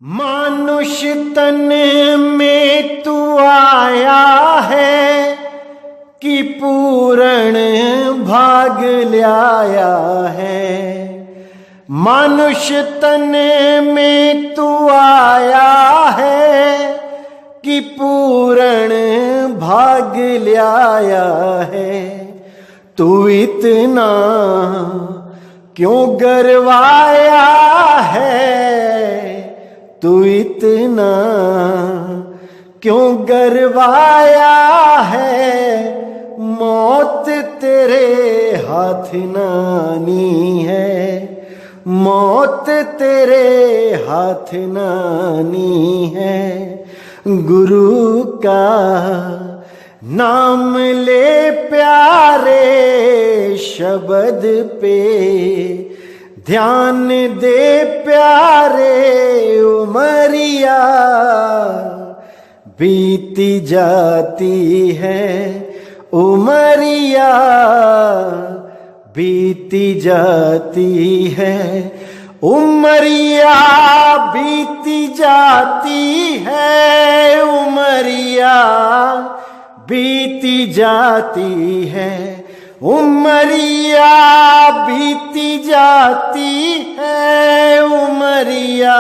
मानुष तन में तू आया है कि पूर्ण भाग ल्याया है। मानुष तन में तू आया है कि पूर्ण भाग ल्याया है। तू इतना क्यों गरवाया है, तू इतना क्यों गरवाया है। मौत तेरे हाथ नानी है, मौत तेरे हाथ नानी है। गुरु का नाम ले प्यारे, शब्द पे ध्यान दे प्यारे। उमरिया बीती जाती है, उमरिया बीती जाती है। उमरिया बीती जाती है, उमरिया बीती जाती है। उमरिया बीती जाती है, उमरिया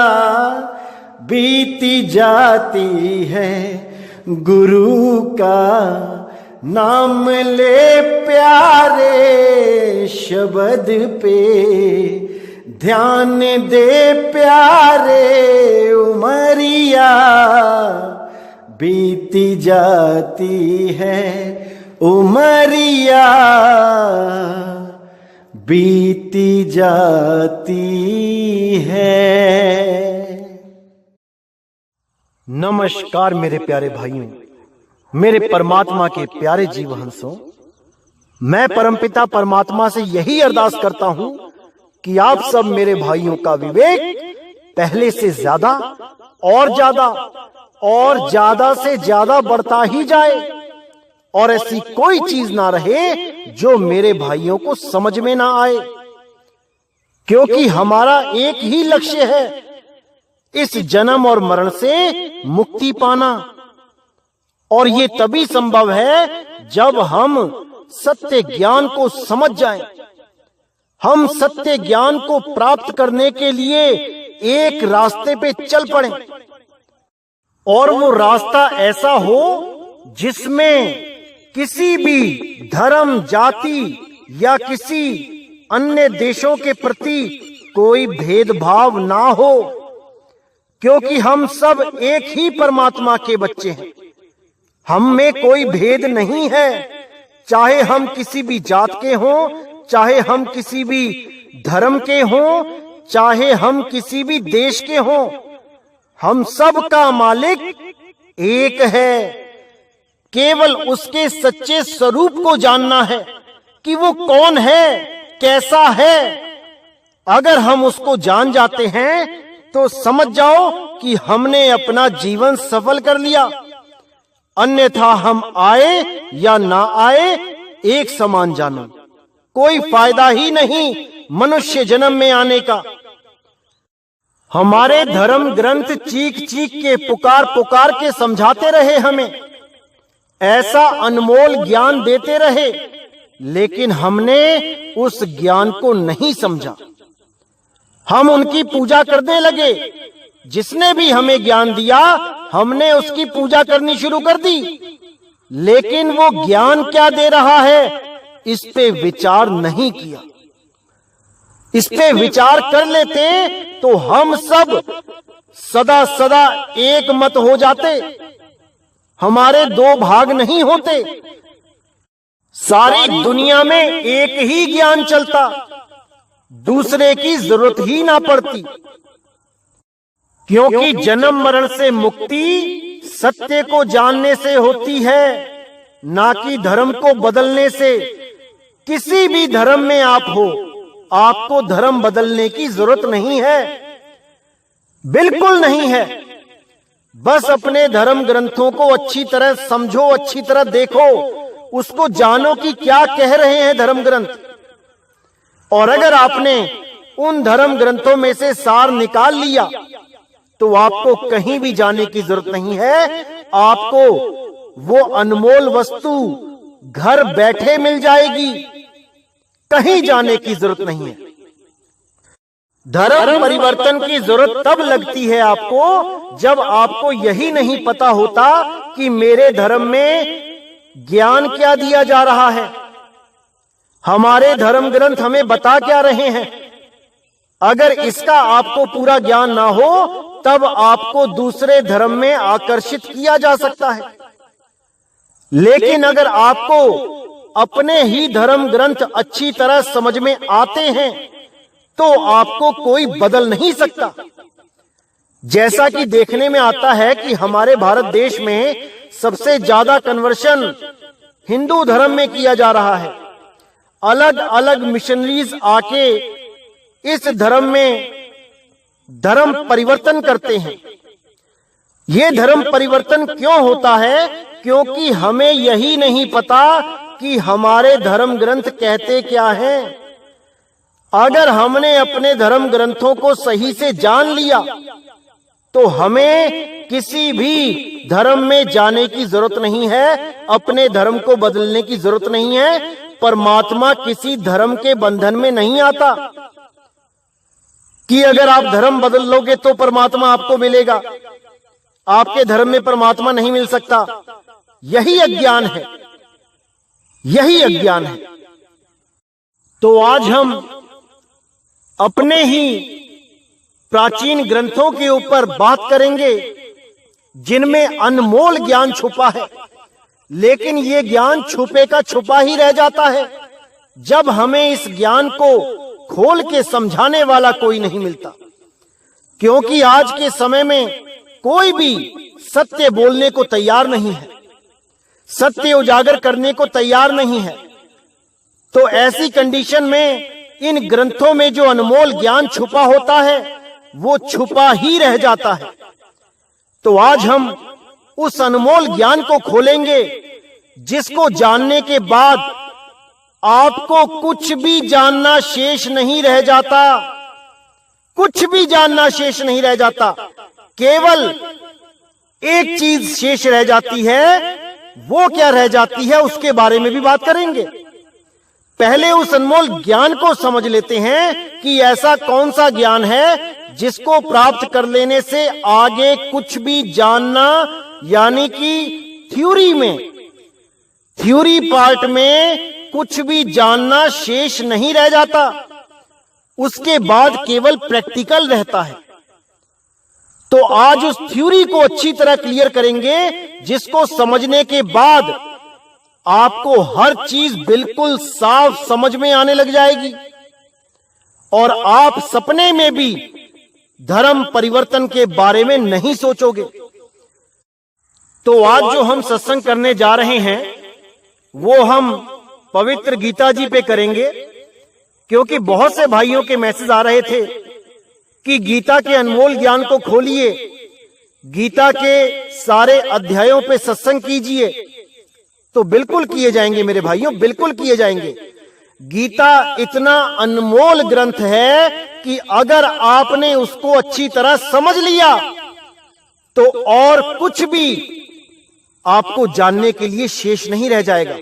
बीती जाती है। गुरु का नाम ले प्यारे, शब्द पे ध्यान दे प्यारे। उमरिया बीती जाती है, उमरिया बीती जाती है। नमस्कार मेरे प्यारे भाइयों, मेरे परमात्मा के प्यारे जीव हंसों। मैं परमपिता परमात्मा से यही अरदास करता हूं कि आप सब मेरे भाइयों का विवेक पहले से ज्यादा और ज्यादा और ज्यादा से ज्यादा बढ़ता ही जाए, और ऐसी कोई चीज ना रहे जो मेरे भाइयों को समझ में ना आए। क्योंकि हमारा एक ही लक्ष्य है, इस जन्म और मरण से मुक्ति पाना। और ये तभी संभव है जब हम सत्य ज्ञान को समझ जाएं। हम सत्य ज्ञान को प्राप्त करने के लिए एक रास्ते पे चल पड़ें, और वो रास्ता ऐसा हो जिसमें किसी भी धर्म, जाति या किसी अन्य देशों के प्रति कोई भेदभाव ना हो। क्योंकि हम सब एक ही परमात्मा के बच्चे हैं, हम में कोई भेद नहीं है। चाहे हम किसी भी जात के हों, चाहे हम किसी भी धर्म के हों, चाहे हम किसी भी देश के हों, हम सब का मालिक एक है। केवल उसके सच्चे स्वरूप को जानना है कि वो कौन है, कैसा है। अगर हम उसको जान जाते हैं तो समझ जाओ कि हमने अपना जीवन सफल कर लिया। अन्यथा हम आए या ना आए एक समान जानो, कोई फायदा ही नहीं मनुष्य जन्म में आने का। हमारे धर्म ग्रंथ चीख चीख के पुकार पुकार के समझाते रहे हमें, ऐसा अनमोल ज्ञान देते रहे, लेकिन हमने उस ज्ञान को नहीं समझा। हम उनकी पूजा करने लगे। जिसने भी हमें ज्ञान दिया हमने उसकी पूजा करनी शुरू कर दी। लेकिन वो ज्ञान क्या दे रहा है इस पे विचार नहीं किया। इस पे विचार कर लेते तो हम सब सदा सदा एक मत हो जाते, हमारे दो भाग नहीं होते। सारी दुनिया में एक ही ज्ञान चलता, दूसरे की जरूरत ही ना पड़ती। क्योंकि जन्म मरण से मुक्ति सत्य को जानने से होती है, ना कि धर्म को बदलने से। किसी भी धर्म में आप हो, आपको धर्म बदलने की जरूरत नहीं है, बिल्कुल नहीं है। बस अपने धर्म ग्रंथों को अच्छी तरह समझो, अच्छी तरह देखो, उसको जानो कि क्या कह रहे हैं धर्म ग्रंथ। और अगर आपने उन धर्म ग्रंथों में से सार निकाल लिया तो आपको कहीं भी जाने की जरूरत नहीं है। आपको वो अनमोल वस्तु घर बैठे मिल जाएगी, कहीं जाने की जरूरत नहीं है। धर्म परिवर्तन की जरूरत तब लगती है आपको जब आपको यही नहीं पता होता कि मेरे धर्म में ज्ञान क्या दिया जा रहा है, हमारे धर्म ग्रंथ हमें बता क्या रहे हैं। अगर इसका आपको पूरा ज्ञान ना हो तब आपको दूसरे धर्म में आकर्षित किया जा सकता है। लेकिन अगर आपको अपने ही धर्म ग्रंथ अच्छी तरह समझ में आते हैं तो आपको कोई बदल नहीं सकता। जैसा कि देखने में आता है कि हमारे भारत देश में सबसे ज्यादा कन्वर्शन हिंदू धर्म में किया जा रहा है। अलग अलग मिशनरीज आके इस धर्म में धर्म परिवर्तन करते हैं। ये धर्म परिवर्तन क्यों होता है? क्योंकि हमें यही नहीं पता कि हमारे धर्म ग्रंथ कहते क्या हैं। अगर हमने अपने धर्म ग्रंथों को सही से जान लिया तो हमें किसी भी धर्म में जाने की जरूरत नहीं है, अपने धर्म को बदलने की जरूरत नहीं है। परमात्मा किसी धर्म के बंधन में नहीं आता कि अगर आप धर्म बदल लोगे तो परमात्मा आपको मिलेगा। आपके धर्म में परमात्मा नहीं मिल सकता। यही अज्ञान है, यही अज्ञान है। तो आज हम अपने ही प्राचीन ग्रंथों के ऊपर बात करेंगे जिनमें अनमोल ज्ञान छुपा है, लेकिन ये ज्ञान छुपे का छुपा ही रह जाता है जब हमें इस ज्ञान को खोल के समझाने वाला कोई नहीं मिलता। क्योंकि आज के समय में कोई भी सत्य बोलने को तैयार नहीं है, सत्य उजागर करने को तैयार नहीं है। तो ऐसी कंडीशन में इन ग्रंथों में जो अनमोल ज्ञान छुपा होता है वो छुपा ही रह जाता है। तो आज हम उस अनमोल ज्ञान को खोलेंगे जिसको जानने के बाद आपको कुछ भी जानना शेष नहीं रह जाता, कुछ भी जानना शेष नहीं रह जाता। केवल एक चीज शेष रह जाती है। वो क्या रह जाती है उसके बारे में भी बात करेंगे। पहले उस अनमोल ज्ञान को समझ लेते हैं कि ऐसा कौन सा ज्ञान है जिसको प्राप्त कर लेने से आगे कुछ भी जानना, यानी कि थ्योरी पार्ट में कुछ भी जानना शेष नहीं रह जाता। उसके बाद केवल प्रैक्टिकल रहता है। तो आज उस थ्योरी को अच्छी तरह क्लियर करेंगे जिसको समझने के बाद आपको हर चीज बिल्कुल साफ समझ में आने लग जाएगी और आप सपने में भी धर्म परिवर्तन के बारे में नहीं सोचोगे। तो आज जो हम सत्संग करने जा रहे हैं वो हम पवित्र गीता जी पे करेंगे, क्योंकि बहुत से भाइयों के मैसेज आ रहे थे कि गीता के अनमोल ज्ञान को खोलिए, गीता के सारे अध्यायों पे सत्संग कीजिए। तो बिल्कुल किए जाएंगे मेरे भाइयों, बिल्कुल किए जाएंगे। गीता इतना अनमोल ग्रंथ है कि अगर आपने उसको अच्छी तरह समझ लिया तो और कुछ भी आपको जानने के लिए शेष नहीं रह जाएगा,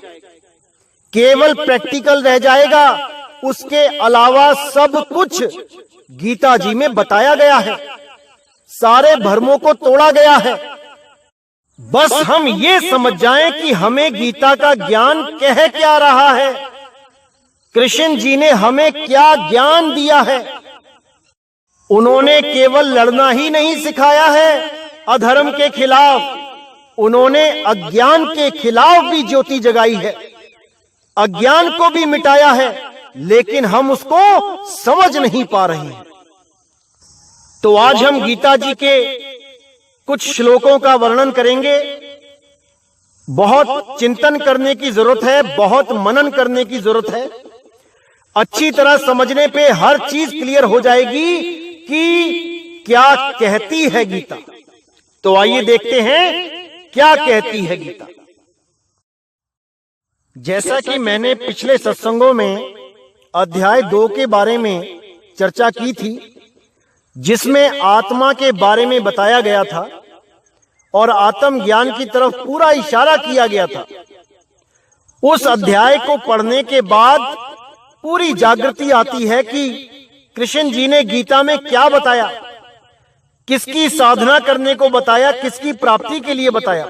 केवल प्रैक्टिकल रह जाएगा। उसके अलावा सब कुछ गीता जी में बताया गया है, सारे भ्रमों को तोड़ा गया है। बस हम ये समझ जाएं कि हमें गीता का ज्ञान कह क्या रहा है, कृष्ण जी ने हमें क्या ज्ञान दिया है। उन्होंने केवल लड़ना ही नहीं सिखाया है अधर्म के खिलाफ, उन्होंने अज्ञान के खिलाफ भी ज्योति जगाई है, अज्ञान को भी मिटाया है, लेकिन हम उसको समझ नहीं पा रहे हैं। तो आज हम गीता जी के कुछ श्लोकों का वर्णन करेंगे। बहुत चिंतन करने की जरूरत है, बहुत मनन करने की जरूरत है। अच्छी तरह समझने पे हर चीज क्लियर हो जाएगी कि क्या कहती है गीता। तो आइए देखते हैं क्या कहती है गीता। जैसा कि मैंने पिछले सत्संगों में अध्याय 2 के बारे में चर्चा की थी जिसमें आत्मा के बारे में बताया गया था और आत्म ज्ञान की तरफ पूरा इशारा किया गया था। उस अध्याय को पढ़ने के बाद पूरी जागृति आती है कि कृष्ण जी ने गीता में क्या बताया, किसकी साधना करने को बताया, किसकी प्राप्ति के लिए बताया।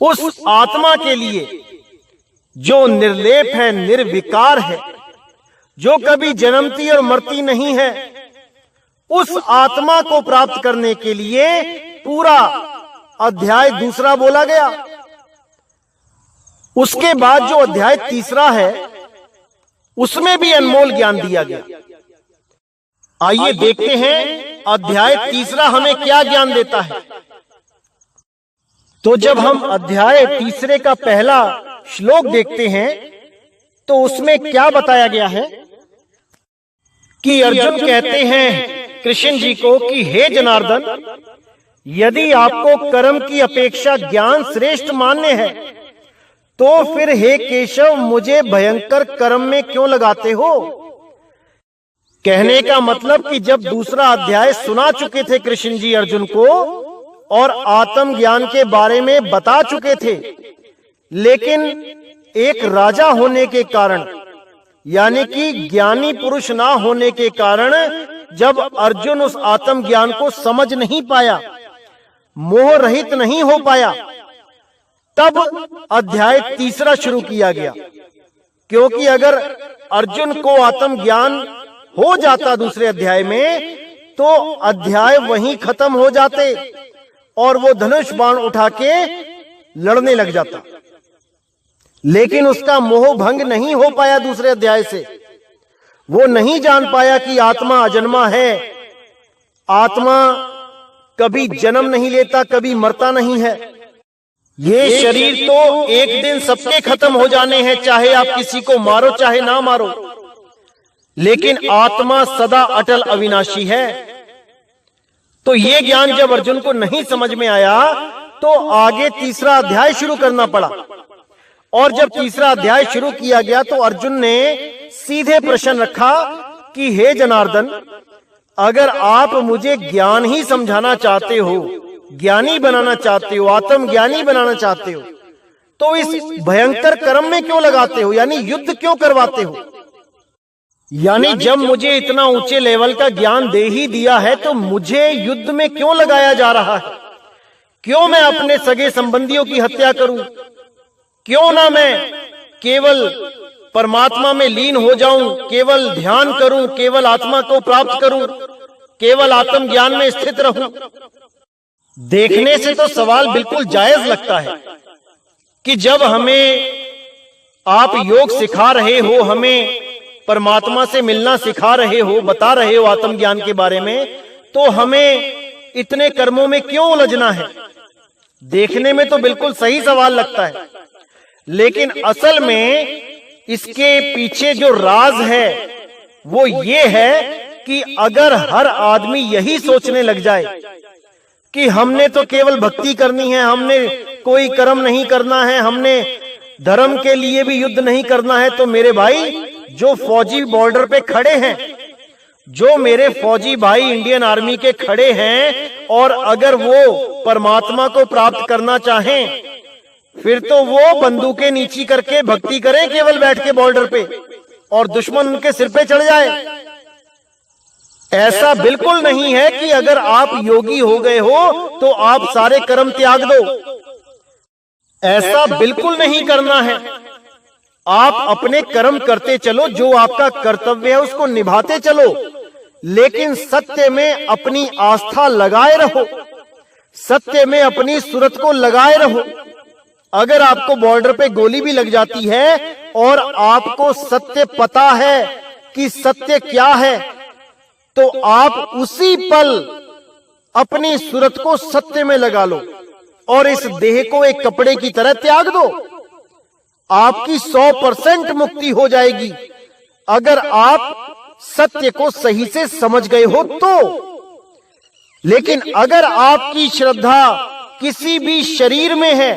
उस आत्मा के लिए जो निर्लेप है, निर्विकार है, जो कभी जन्मती और मरती नहीं है, उस आत्मा को प्राप्त करने के लिए पूरा अध्याय दूसरा बोला गया। उसके बाद जो अध्याय तीसरा है उसमें भी अनमोल ज्ञान दिया गया। आइए देखते हैं अध्याय तीसरा हमें क्या ज्ञान देता है। तो जब हम अध्याय तीसरे का पहला श्लोक देखते हैं तो उसमें क्या बताया गया है कि अर्जुन कहते हैं कृष्ण जी को कि हे जनार्दन, यदि आपको कर्म की अपेक्षा ज्ञान श्रेष्ठ मान्य है तो फिर हे केशव मुझे भयंकर कर्म में क्यों लगाते हो। कहने का मतलब कि जब दूसरा अध्याय सुना चुके थे कृष्ण जी अर्जुन को और आत्म ज्ञान के बारे में बता चुके थे, लेकिन एक राजा होने के कारण, यानी कि ज्ञानी पुरुष ना होने के कारण, जब अर्जुन उस आत्म ज्ञान को समझ नहीं पाया, मोह रहित नहीं हो पाया, तब अध्याय तीसरा शुरू किया गया। क्योंकि अगर अर्जुन को आत्म ज्ञान हो जाता दूसरे अध्याय में तो अध्याय वहीं खत्म हो जाते और वो धनुष बाण उठा के लड़ने लग जाता। लेकिन उसका मोह भंग नहीं हो पाया दूसरे अध्याय से। वो नहीं जान पाया कि आत्मा अजन्मा है, आत्मा कभी जन्म नहीं लेता, कभी मरता नहीं है। ये शरीर तो एक दिन सबके खत्म हो जाने हैं, चाहे आप किसी को मारो चाहे ना मारो, लेकिन आत्मा सदा अटल अविनाशी है। तो ये ज्ञान जब अर्जुन को नहीं समझ में आया तो आगे तीसरा अध्याय शुरू करना पड़ा। और जब तीसरा अध्याय शुरू किया गया तो अर्जुन ने सीधे प्रश्न रखा कि हे जनार्दन, अगर आप मुझे ज्ञान ही समझाना चाहते हो, ज्ञानी बनाना चाहते हो, आत्म ज्ञानी बनाना चाहते हो, तो इस भयंकर कर्म में क्यों लगाते हो, यानी युद्ध क्यों करवाते हो। यानी जब मुझे इतना ऊंचे लेवल का ज्ञान दे ही दिया है तो मुझे युद्ध में क्यों लगाया जा रहा है। क्यों मैं अपने सगे संबंधियों की हत्या करूं, क्यों ना मैं केवल परमात्मा में लीन हो जाऊं, केवल ध्यान करूं, केवल आत्मा को प्राप्त करूं, केवल आत्म ज्ञान में स्थित रहूं। देखने से तो सवाल बिल्कुल जायज लगता है कि जब हमें आप योग सिखा रहे हो, हमें परमात्मा से मिलना सिखा रहे हो, बता रहे हो आत्म ज्ञान के बारे में, तो हमें इतने कर्मों में क्यों उलझना है। देखने में तो बिल्कुल सही सवाल लगता है, लेकिन असल में इसके पीछे जो राज है वो ये है कि अगर हर आदमी यही सोचने लग जाए कि हमने तो केवल भक्ति करनी है, हमने कोई कर्म नहीं करना है, हमने धर्म के लिए भी युद्ध नहीं करना है, तो मेरे भाई जो फौजी बॉर्डर पे खड़े हैं, जो मेरे फौजी भाई इंडियन आर्मी के खड़े हैं, और अगर वो परमात्मा को प्राप्त करना चाहें फिर तो वो बंदूकें नीची करके भक्ति करें केवल बैठ के बॉर्डर पे, और दुश्मन उनके सिर पे चढ़ जाए। ऐसा बिल्कुल नहीं है कि अगर आप योगी हो गए हो तो आप सारे कर्म त्याग दो। ऐसा बिल्कुल नहीं करना है। आप अपने कर्म करते चलो, जो आपका कर्तव्य है उसको निभाते चलो, लेकिन सत्य में अपनी आस्था लगाए रहो, सत्य में अपनी सूरत को लगाए रहो। अगर आपको बॉर्डर पे गोली भी लग जाती है और आपको सत्य पता है कि सत्य क्या है, तो आप उसी पल अपनी सूरत को सत्य में लगा लो और इस देह को एक कपड़े की तरह त्याग दो। आपकी 100% मुक्ति हो जाएगी अगर आप सत्य को सही से समझ गए हो तो। लेकिन अगर आपकी श्रद्धा किसी भी शरीर में है,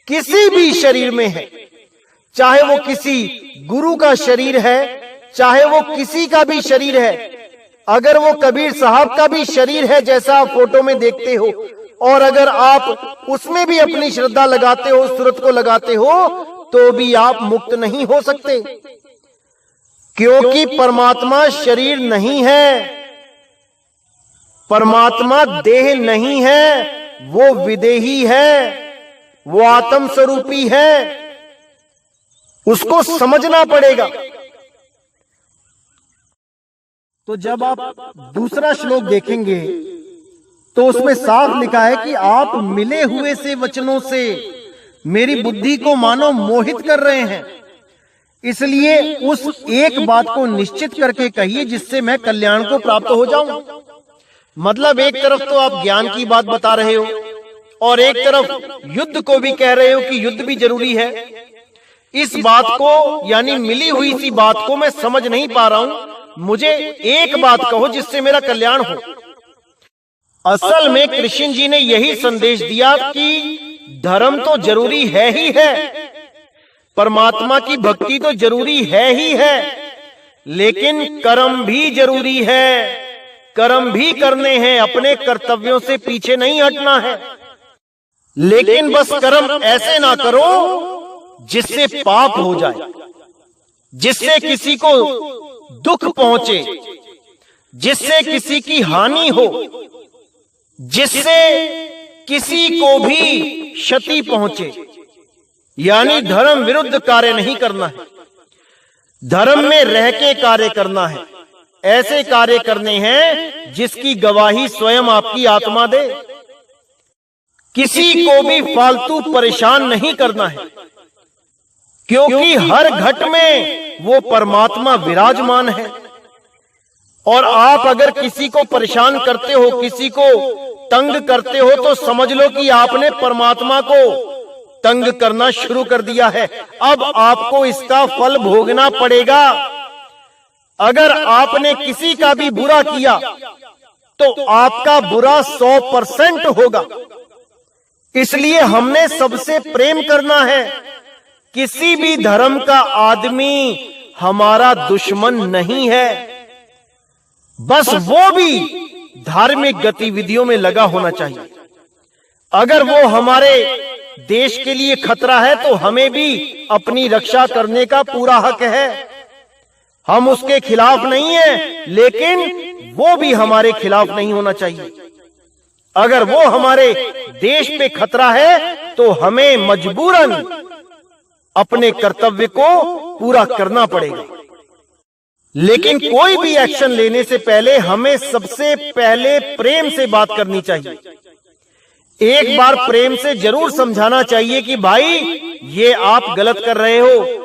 किसी भी शरीर में है, चाहे वो किसी गुरु का शरीर है, चाहे वो किसी का भी शरीर है, अगर वो कबीर साहब का भी शरीर है जैसा आप फोटो में देखते हो, और अगर आप उसमें भी अपनी श्रद्धा लगाते हो, सूरत को लगाते हो, तो भी आप मुक्त नहीं हो सकते, क्योंकि परमात्मा शरीर नहीं है, परमात्मा देह नहीं है, वो विदेही है, वो आत्म स्वरूपी है। उसको समझना पड़ेगा। तो जब आप दूसरा श्लोक देखेंगे तो उसमें साफ लिखा है कि आप मिले हुए से वचनों से मेरी बुद्धि को मानो मोहित कर रहे हैं, इसलिए उस एक बात को निश्चित करके कहिए जिससे मैं कल्याण को प्राप्त हो जाऊं। मतलब एक तरफ तो आप ज्ञान की बात बता रहे हो और एक तरफ युद्ध को भी कह रहे हो कि युद्ध भी जरूरी है। इस बात को यानी मिली हुई सी बात को मैं समझ नहीं पा रहा हूं। मुझे एक बात कहो जिससे मेरा कल्याण हो। असल में कृष्ण जी ने यही संदेश दिया कि धर्म तो जरूरी है ही है, परमात्मा की भक्ति तो जरूरी है ही है, लेकिन कर्म भी जरूरी है। कर्म भी करने हैं, अपने कर्तव्यों से पीछे नहीं हटना है। लेकिन बस कर्म ऐसे ना करो जिससे पाप हो जाए, जिससे किसी को दुख पहुंचे, जिससे किसी की हानि हो, जिससे किसी को भी क्षति पहुंचे। यानी धर्म विरुद्ध कार्य नहीं करना है, धर्म में रह के कार्य करना है। ऐसे कार्य करने हैं जिसकी गवाही स्वयं आपकी आत्मा दे। किसी को भी फालतू परेशान नहीं करना है, क्योंकि हर घट में वो परमात्मा विराजमान है। और आप अगर किसी को परेशान करते हो, किसी को तंग करते हो, तो समझ लो कि आपने परमात्मा को तंग करना शुरू कर दिया है। अब आपको इसका फल भोगना पड़ेगा। अगर आपने किसी का भी बुरा किया तो आपका बुरा 100% होगा। इसलिए हमने सबसे प्रेम करना है। किसी भी धर्म का आदमी हमारा दुश्मन नहीं है, बस वो भी धार्मिक गतिविधियों में लगा होना चाहिए। अगर वो हमारे देश के लिए खतरा है तो हमें भी अपनी रक्षा करने का पूरा हक है। हम उसके खिलाफ नहीं हैं, लेकिन वो भी हमारे खिलाफ नहीं होना चाहिए। अगर वो हमारे देश पे खतरा है तो हमें मजबूरन अपने कर्तव्य को पूरा करना पड़ेगा। लेकिन कोई भी एक्शन लेने से पहले हमें सबसे पहले प्रेम से बात करनी चाहिए। एक बार प्रेम से जरूर समझाना चाहिए कि भाई ये आप गलत कर रहे हो,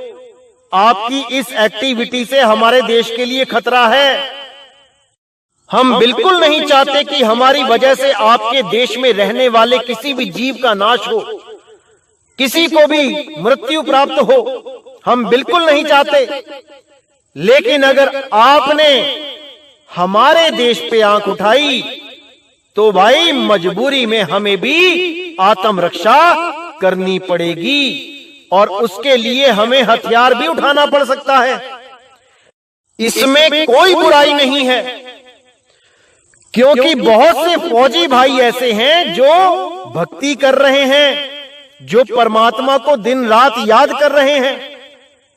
आपकी इस एक्टिविटी से हमारे देश के लिए खतरा है। हम बिल्कुल नहीं चाहते कि हमारी वजह से आपके देश में रहने वाले किसी भी जीव का नाश हो, किसी को भी मृत्यु प्राप्त हो। हम बिल्कुल नहीं चाहते। लेकिन अगर आपने हमारे देश पे आंख उठाई तो भाई मजबूरी में हमें भी आत्मरक्षा करनी पड़ेगी, और उसके लिए हमें हथियार भी उठाना पड़ सकता है। इसमें कोई बुराई नहीं है, क्योंकि बहुत से फौजी भाई ऐसे हैं जो भक्ति कर रहे हैं, जो परमात्मा को दिन रात याद कर रहे हैं,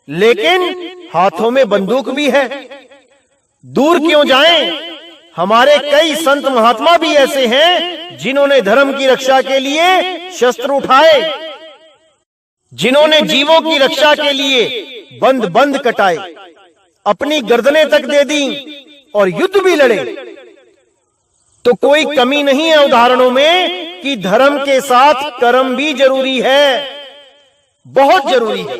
लेकिन हाथों में बंदूक भी है। दूर क्यों जाएं? हमारे कई संत महात्मा भी ऐसे हैं जिन्होंने धर्म की रक्षा के लिए शस्त्र उठाए, जिन्होंने जीवों की रक्षा के लिए बंद कटाए, अपनी गर्दनें तक दे दी और युद्ध भी लड़े। तो कोई कमी नहीं है उदाहरणों में कि धर्म के साथ कर्म भी जरूरी है, बहुत जरूरी है।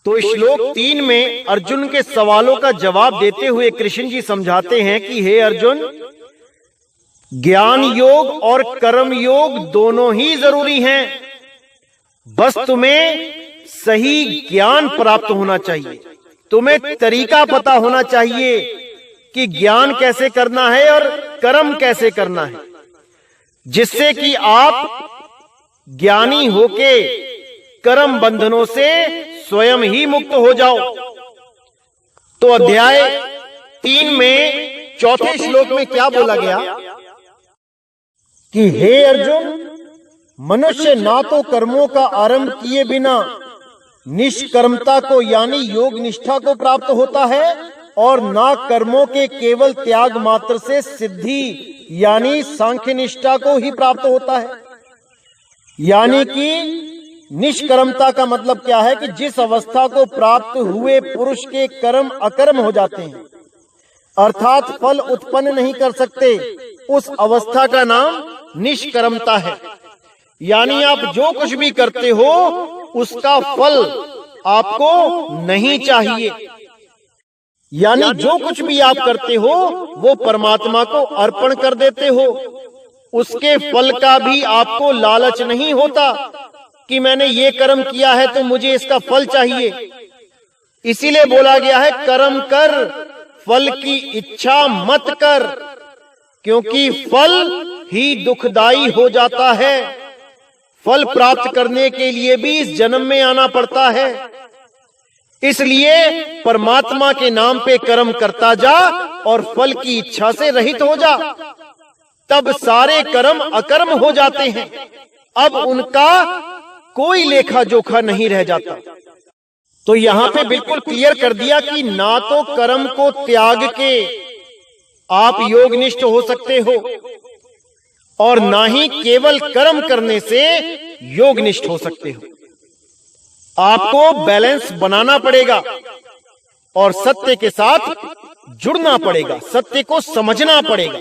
तो श्लोक 3 में अर्जुन के सवालों का जवाब देते हुए कृष्ण जी समझाते हैं कि हे अर्जुन, ज्ञान योग और कर्म योग दोनों ही जरूरी हैं। बस तुम्हें सही ज्ञान प्राप्त होना चाहिए, तुम्हें तरीका पता होना चाहिए कि ज्ञान कैसे करना है और कर्म कैसे करना है, जिससे कि आप ज्ञानी होके कर्म बंधनों से स्वयं ही मुक्त हो जाओ। तो अध्याय 3 में चौथे श्लोक में क्या बोला गया कि हे अर्जुन, मनुष्य ना तो कर्मों का आरंभ किए बिना निष्कर्मता को यानी योग निष्ठा को प्राप्त होता है और ना कर्मों के केवल त्याग मात्र से सिद्धि यानी सांख्य निष्ठा को ही प्राप्त होता है। यानी कि निष्कर्मता का मतलब क्या है कि जिस अवस्था को प्राप्त हुए पुरुष के कर्म अकर्म हो जाते हैं, अर्थात फल उत्पन्न नहीं कर सकते, उस अवस्था का नाम निष्कर्मता है। यानी आप जो कुछ भी करते हो उसका फल आपको नहीं चाहिए, यानी जो कुछ भी आप करते हो वो परमात्मा को अर्पण कर देते हो। उसके फल का भी आपको लालच नहीं होता कि मैंने ये कर्म किया है तो मुझे इसका फल चाहिए। इसीलिए बोला गया है कर्म कर, फल की इच्छा मत कर, क्योंकि फल ही दुखदाई हो जाता है। फल प्राप्त करने के लिए भी इस जन्म में आना पड़ता है। इसलिए परमात्मा के नाम पे कर्म करता जा और फल की इच्छा से रहित हो जा, तब सारे कर्म अकर्म हो जाते हैं। अब उनका कोई लेखा जोखा नहीं रह जाता। तो यहां पे बिल्कुल क्लियर कर दिया कि ना तो कर्म को त्याग के आप योगनिष्ठ हो सकते हो और ना ही केवल कर्म करने से योगनिष्ठ हो सकते हो। आपको बैलेंस बनाना पड़ेगा और सत्य के साथ जुड़ना पड़ेगा, सत्य को समझना पड़ेगा।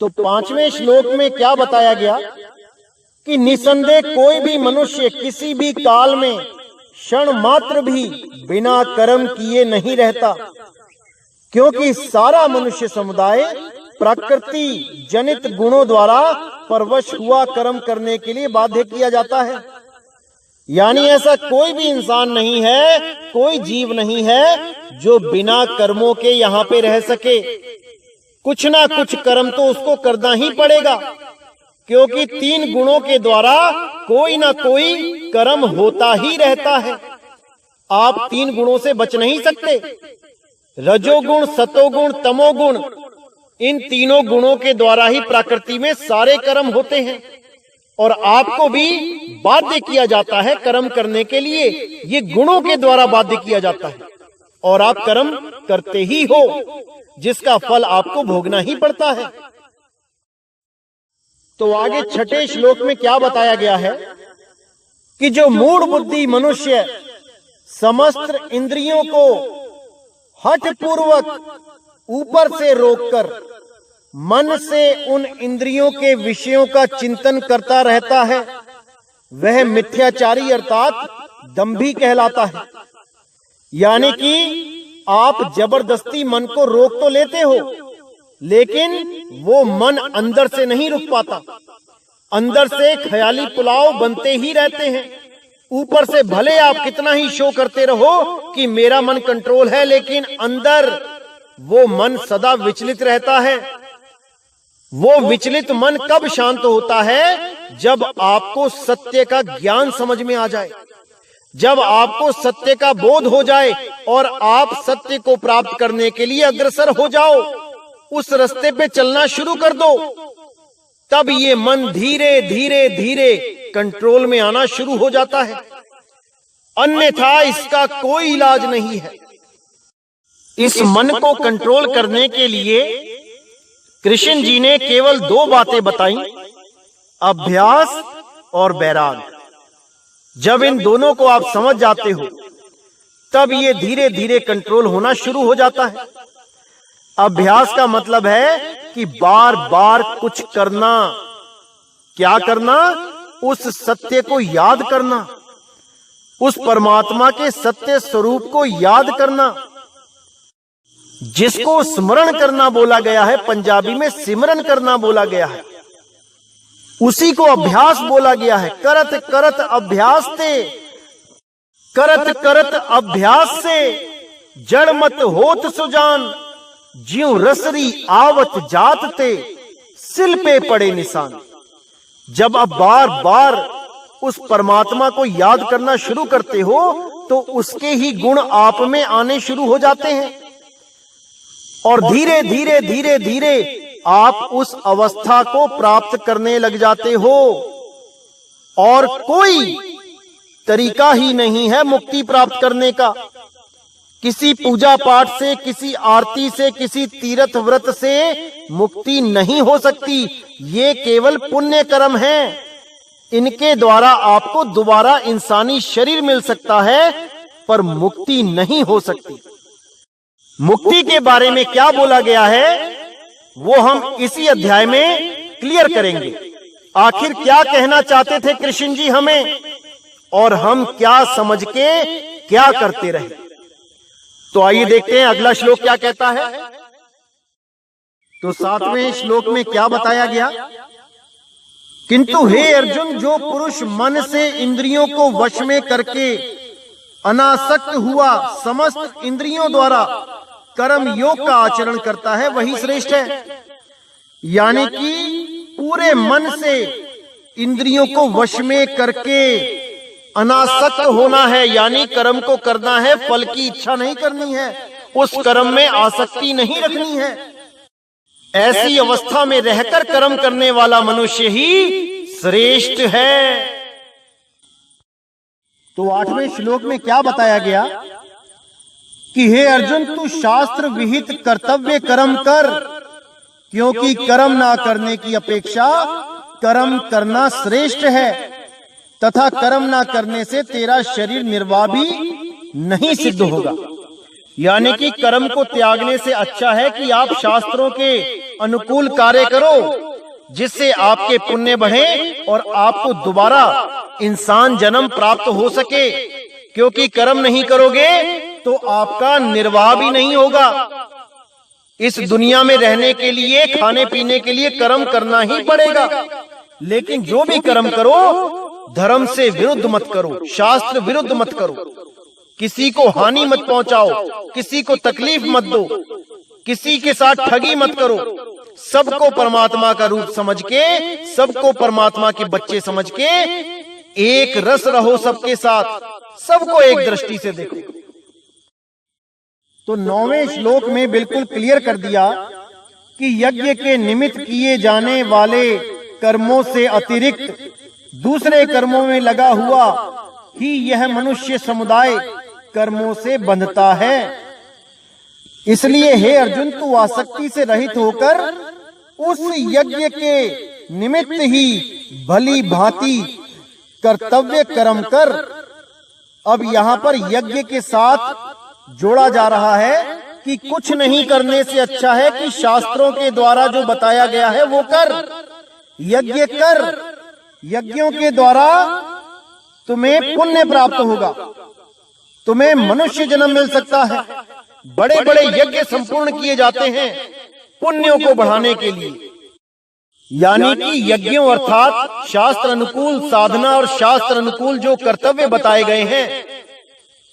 तो 5वें श्लोक में क्या बताया गया कि निसंदेह कोई भी मनुष्य किसी भी काल में क्षण मात्र भी बिना कर्म किए नहीं रहता, क्योंकि सारा मनुष्य समुदाय प्रकृति जनित गुणों द्वारा परवश हुआ कर्म करने के लिए बाध्य किया जाता है। यानी ऐसा कोई भी इंसान नहीं है, कोई जीव नहीं है जो बिना कर्मों के यहाँ पे रह सके। कुछ ना कुछ कर्म तो उसको करना ही पड़ेगा, क्योंकि 3 गुणों के द्वारा कोई ना कोई कर्म होता ही रहता है। आप 3 गुणों से बच नहीं सकते। रजोगुण, सतोगुण, तमोगुण, इन तीनों गुणों के द्वारा ही प्रकृति में सारे कर्म होते हैं और आपको भी बाध्य किया जाता है कर्म करने के लिए। ये गुणों के द्वारा बाध्य किया जाता है और आप कर्म करते ही हो, जिसका फल आपको भोगना ही पड़ता है। तो आगे 6ठे श्लोक में क्या बताया गया है कि जो मूढ़ बुद्धि मनुष्य समस्त इंद्रियों को हठ पूर्वक ऊपर से रोककर मन से उन इंद्रियों के विषयों का चिंतन करता रहता है, वह मिथ्याचारी अर्थात दंभी कहलाता है। यानी कि आप जबरदस्ती मन को रोक तो लेते हो, लेकिन वो मन अंदर से नहीं रुक पाता। अंदर से ख्याली पुलाव बनते ही रहते हैं। ऊपर से भले आप कितना ही शो करते रहो कि मेरा मन कंट्रोल है, लेकिन अंदर वो मन सदा विचलित रहता है। वो विचलित मन कब शांत होता है? जब आपको सत्य का ज्ञान समझ में आ जाए, जब आपको सत्य का बोध हो जाए और आप सत्य को प्राप्त करने के लिए अग्रसर हो जाओ, उस रास्ते पे चलना शुरू कर दो, तब ये मन धीरे धीरे धीरे कंट्रोल में आना शुरू हो जाता है। अन्यथा इसका कोई इलाज नहीं है। इस मन को कंट्रोल करने के लिए कृष्ण जी ने केवल 2 बातें बताई, अभ्यास और वैराग। जब इन दोनों को आप समझ जाते हो, तब ये धीरे धीरे कंट्रोल होना शुरू हो जाता है। अभ्यास का मतलब है कि बार बार कुछ करना। क्या करना? उस सत्य को याद करना, उस परमात्मा के सत्य स्वरूप को याद करना, जिसको स्मरण करना बोला गया है, पंजाबी में सिमरन करना बोला गया है, उसी को अभ्यास बोला गया है। करत करत अभ्यास ते, करत करत अभ्यास से जड़ मत होत सुजान, ज्यों रसरी आवत जात ते सिल पे पड़े निशान। जब आप बार बार उस परमात्मा को याद करना शुरू करते हो, तो उसके ही गुण आप में आने शुरू हो जाते हैं और धीरे धीरे धीरे धीरे आप उस अवस्था को प्राप्त करने लग जाते हो। और कोई तरीका ही नहीं है मुक्ति प्राप्त करने का। किसी पूजा पाठ से, किसी आरती से, किसी तीर्थ व्रत से मुक्ति नहीं हो सकती। ये केवल पुण्य कर्म हैं। इनके द्वारा आपको दोबारा इंसानी शरीर मिल सकता है, पर मुक्ति नहीं हो सकती। मुक्ति के बारे में क्या बोला गया है वो हम इसी अध्याय में क्लियर करेंगे। आखिर क्या कहना चाहते थे कृष्ण जी हमें, और हम क्या समझ के क्या करते रहे। तो आइए देखते हैं अगला श्लोक क्या कहता है। तो 7वें श्लोक में क्या बताया गया, किंतु हे अर्जुन, जो पुरुष मन से इंद्रियों को वश में करके अनासक्त हुआ समस्त इंद्रियों द्वारा कर्म योग का आचरण करता है वही श्रेष्ठ है। यानी कि पूरे मन से इंद्रियों को वश में करके अनासक्त होना है, यानी कर्म को करना है, फल की इच्छा नहीं करनी है, उस कर्म में आसक्ति नहीं रखनी है। ऐसी अवस्था में रहकर कर्म करने वाला मनुष्य ही श्रेष्ठ है। तो 8वें श्लोक में क्या बताया गया कि हे अर्जुन, तू शास्त्र विहित कर्तव्य कर्म कर, क्योंकि कर्म ना करने की अपेक्षा कर्म करना श्रेष्ठ है, तथा कर्म ना करने से तेरा शरीर निर्वाह भी नहीं सिद्ध होगा। यानी कि कर्म को त्यागने से अच्छा है कि आप शास्त्रों के अनुकूल कार्य करो, जिससे आपके पुण्य बढ़े और आपको दोबारा इंसान जन्म प्राप्त हो सके। क्योंकि कर्म नहीं करोगे तो आपका निर्वाह भी नहीं होगा। इस दुनिया में रहने के लिए, खाने पीने के लिए कर्म करना ही पड़ेगा। लेकिन जो भी कर्म करो, धर्म से विरुद्ध मत करो, शास्त्र विरुद्ध मत करो, किसी को हानि मत पहुंचाओ, किसी को तकलीफ मत दो, किसी के साथ ठगी मत करो। सबको परमात्मा का रूप समझ के, सबको परमात्मा के बच्चे समझ के एक रस रहो सबके साथ, सबको एक दृष्टि से देखो। तो 9वें श्लोक में बिल्कुल क्लियर कर दिया कि यज्ञ के निमित्त किए जाने वाले कर्मों से अतिरिक्त दूसरे कर्मों में लगा हुआ ही यह मनुष्य समुदाय कर्मों से बंधता है। इसलिए हे अर्जुन, तू आसक्ति से रहित होकर उस यज्ञ के निमित्त ही भली भांति कर्तव्य कर्म कर। अब यहाँ पर यज्ञ के साथ जोड़ा जा रहा है कि कुछ नहीं करने से अच्छा है कि शास्त्रों के द्वारा जो बताया गया है वो कर, यज्ञ कर। यज्ञों के द्वारा तुम्हें पुण्य प्राप्त होगा, तुम्हें मनुष्य जन्म मिल सकता है। बड़े बड़े यज्ञ संपूर्ण किए जाते हैं पुण्यों को बढ़ाने के लिए। यानी कि यज्ञों अर्थात शास्त्र अनुकूल साधना और शास्त्र अनुकूल जो कर्तव्य बताए गए हैं,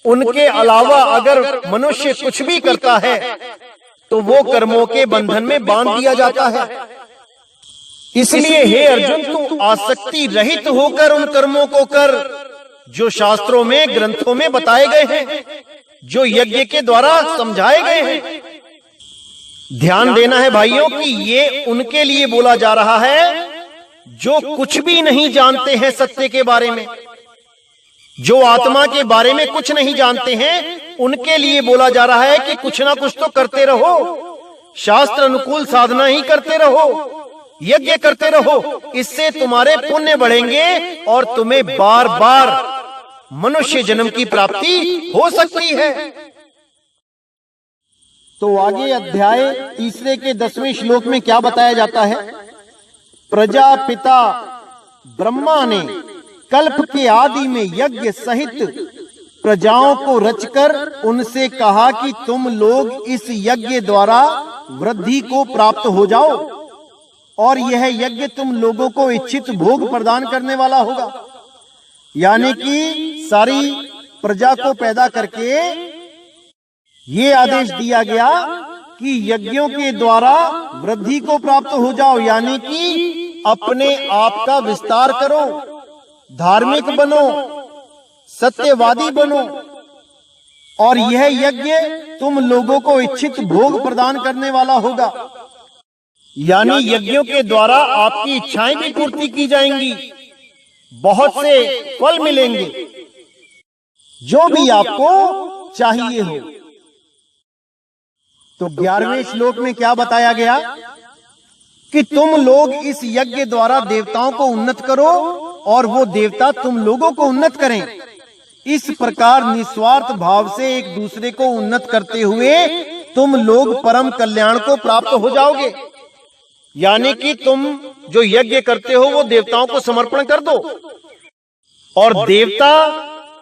उनके अलावा अगर मनुष्य कुछ भी करता है तो वो कर्मों के बंधन में बांध दिया जाता है। इसलिए हे अर्जुन, तू आसक्ति रहित होकर उन कर्मों को कर जो शास्त्रों में, ग्रंथों में बताए गए हैं, जो यज्ञ के द्वारा समझाए गए हैं। ध्यान देना है भाइयों कि ये उनके लिए बोला जा रहा है जो कुछ भी नहीं जानते हैं सत्य के बारे में, जो आत्मा के बारे में कुछ नहीं जानते हैं। उनके लिए बोला जा रहा है कि कुछ ना कुछ तो करते रहो, शास्त्र अनुकूल साधना ही करते रहो, यज्ञ करते रहो। इससे तुम्हारे पुण्य बढ़ेंगे और तुम्हें बार बार मनुष्य जन्म की प्राप्ति हो सकती है। तो आगे अध्याय 3 के 10वें श्लोक में क्या बताया जाता है। प्रजापिता ब्रह्मा ने कल्प के आदि में यज्ञ सहित प्रजाओं को रचकर उनसे कहा कि तुम लोग इस यज्ञ द्वारा वृद्धि को प्राप्त हो जाओ, और यह यज्ञ तुम लोगों को इच्छित भोग प्रदान करने वाला होगा। यानी कि सारी प्रजा को पैदा करके ये आदेश दिया गया कि यज्ञों के द्वारा वृद्धि को प्राप्त हो जाओ, यानी कि अपने आप का विस्तार करो, धार्मिक बनो, सत्यवादी बनो, और यह यज्ञ तुम लोगों को इच्छित भोग प्रदान करने वाला होगा। यानी यज्ञों के द्वारा आपकी इच्छाएं भी पूर्ति की जाएंगी, बहुत से फल मिलेंगे, जो भी आपको चाहिए हो। तो 11वें श्लोक में क्या बताया गया कि तुम लोग इस यज्ञ द्वारा देवताओं को उन्नत करो और वो देवता तुम लोगों को उन्नत करें। इस प्रकार निस्वार्थ भाव से एक दूसरे को उन्नत करते हुए तुम लोग परम कल्याण को प्राप्त हो जाओगे। यानी कि तुम जो यज्ञ करते हो वो देवताओं को समर्पण कर दो और देवता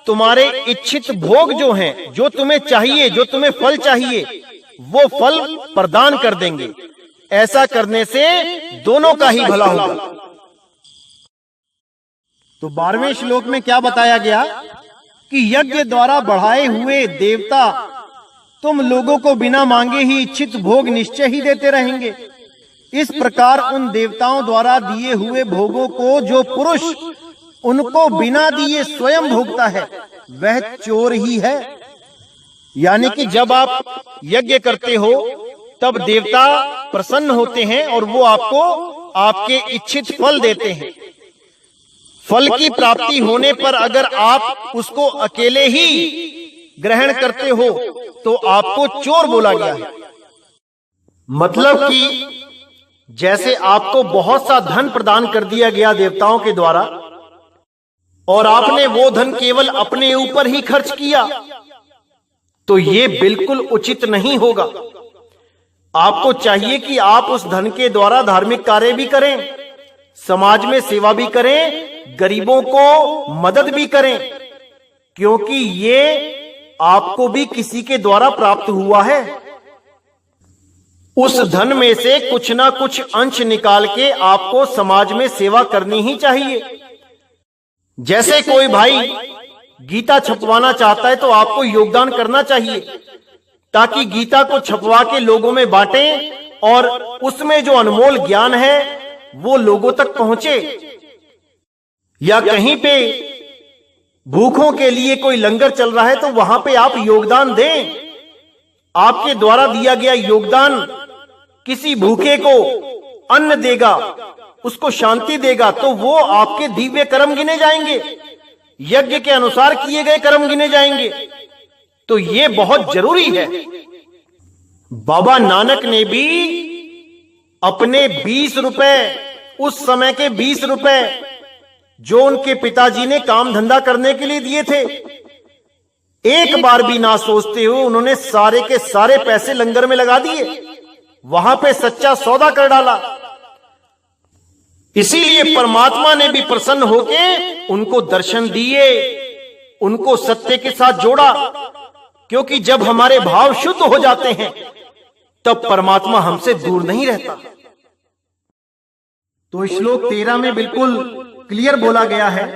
तुम्हारे इच्छित भोग जो हैं, जो तुम्हें चाहिए, जो तुम्हें फल चाहिए, वो फल प्रदान कर देंगे। ऐसा करने से दोनों का ही भला होगा। तो 12वें श्लोक में क्या बताया गया कि यज्ञ द्वारा बढ़ाए हुए देवता तुम लोगों को बिना मांगे ही इच्छित भोग निश्चय ही देते रहेंगे। इस प्रकार उन देवताओं द्वारा दिए हुए भोगों को जो पुरुष उनको बिना दिए स्वयं भोगता है वह चोर ही है। यानी कि जब आप यज्ञ करते हो तब देवता प्रसन्न होते हैं और वो आपको आपके इच्छित फल देते हैं। फल की प्राप्ति होने पर अगर आप उसको अकेले ही ग्रहण करते हो तो आपको चोर बोला गया है। मतलब कि जैसे आपको बहुत सा धन प्रदान कर दिया गया देवताओं के द्वारा और आपने वो धन केवल अपने ऊपर ही खर्च किया, तो ये बिल्कुल उचित नहीं होगा। आपको चाहिए कि आप उस धन के द्वारा धार्मिक कार्य भी करें, समाज में सेवा भी करें, गरीबों को मदद भी करें, क्योंकि ये आपको भी किसी के द्वारा प्राप्त हुआ है। उस धन में से कुछ ना कुछ अंश निकाल के आपको समाज में सेवा करनी ही चाहिए। जैसे कोई भाई गीता छपवाना चाहता है तो आपको योगदान करना चाहिए ताकि गीता को छपवा के लोगों में बांटें और उसमें जो अनमोल ज्ञान है वो लोगों तक पहुंचे। या कहीं पे भूखों के लिए कोई लंगर चल रहा है तो वहां पे आप योगदान दें। आपके द्वारा दिया गया योगदान किसी भूखे को अन्न देगा, उसको शांति देगा, तो वो आपके दिव्य कर्म गिने जाएंगे, यज्ञ के अनुसार किए गए कर्म गिने जाएंगे। तो ये बहुत जरूरी है। बाबा नानक ने भी अपने 20 रुपए, उस समय के 20 रुपए जो उनके पिताजी ने काम धंधा करने के लिए दिए थे, एक बार भी ना सोचते हुए उन्होंने सारे के सारे पैसे लंगर में लगा दिए, वहां पे सच्चा सौदा कर डाला। इसीलिए परमात्मा ने भी प्रसन्न होके उनको दर्शन दिए, उनको सत्य के साथ जोड़ा, क्योंकि जब हमारे भाव शुद्ध हो जाते हैं तब परमात्मा हमसे दूर नहीं रहता। तो श्लोक 13 में बिल्कुल क्लियर बोला गया है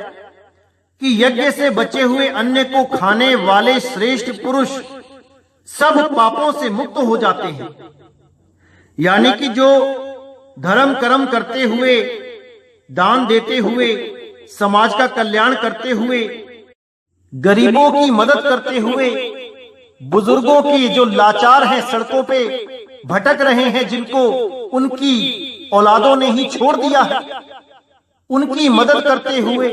कि यज्ञ से बचे हुए अन्न को खाने वाले श्रेष्ठ पुरुष सब पापों से मुक्त हो जाते हैं। यानी कि जो धर्म कर्म करते हुए, दान देते हुए, समाज का कल्याण करते हुए, गरीबों की मदद करते हुए, बुजुर्गों की जो लाचार हैं, सड़कों पे भटक रहे हैं, जिनको उनकी औलादों ने ही छोड़ दिया है, उनकी मदद करते हुए,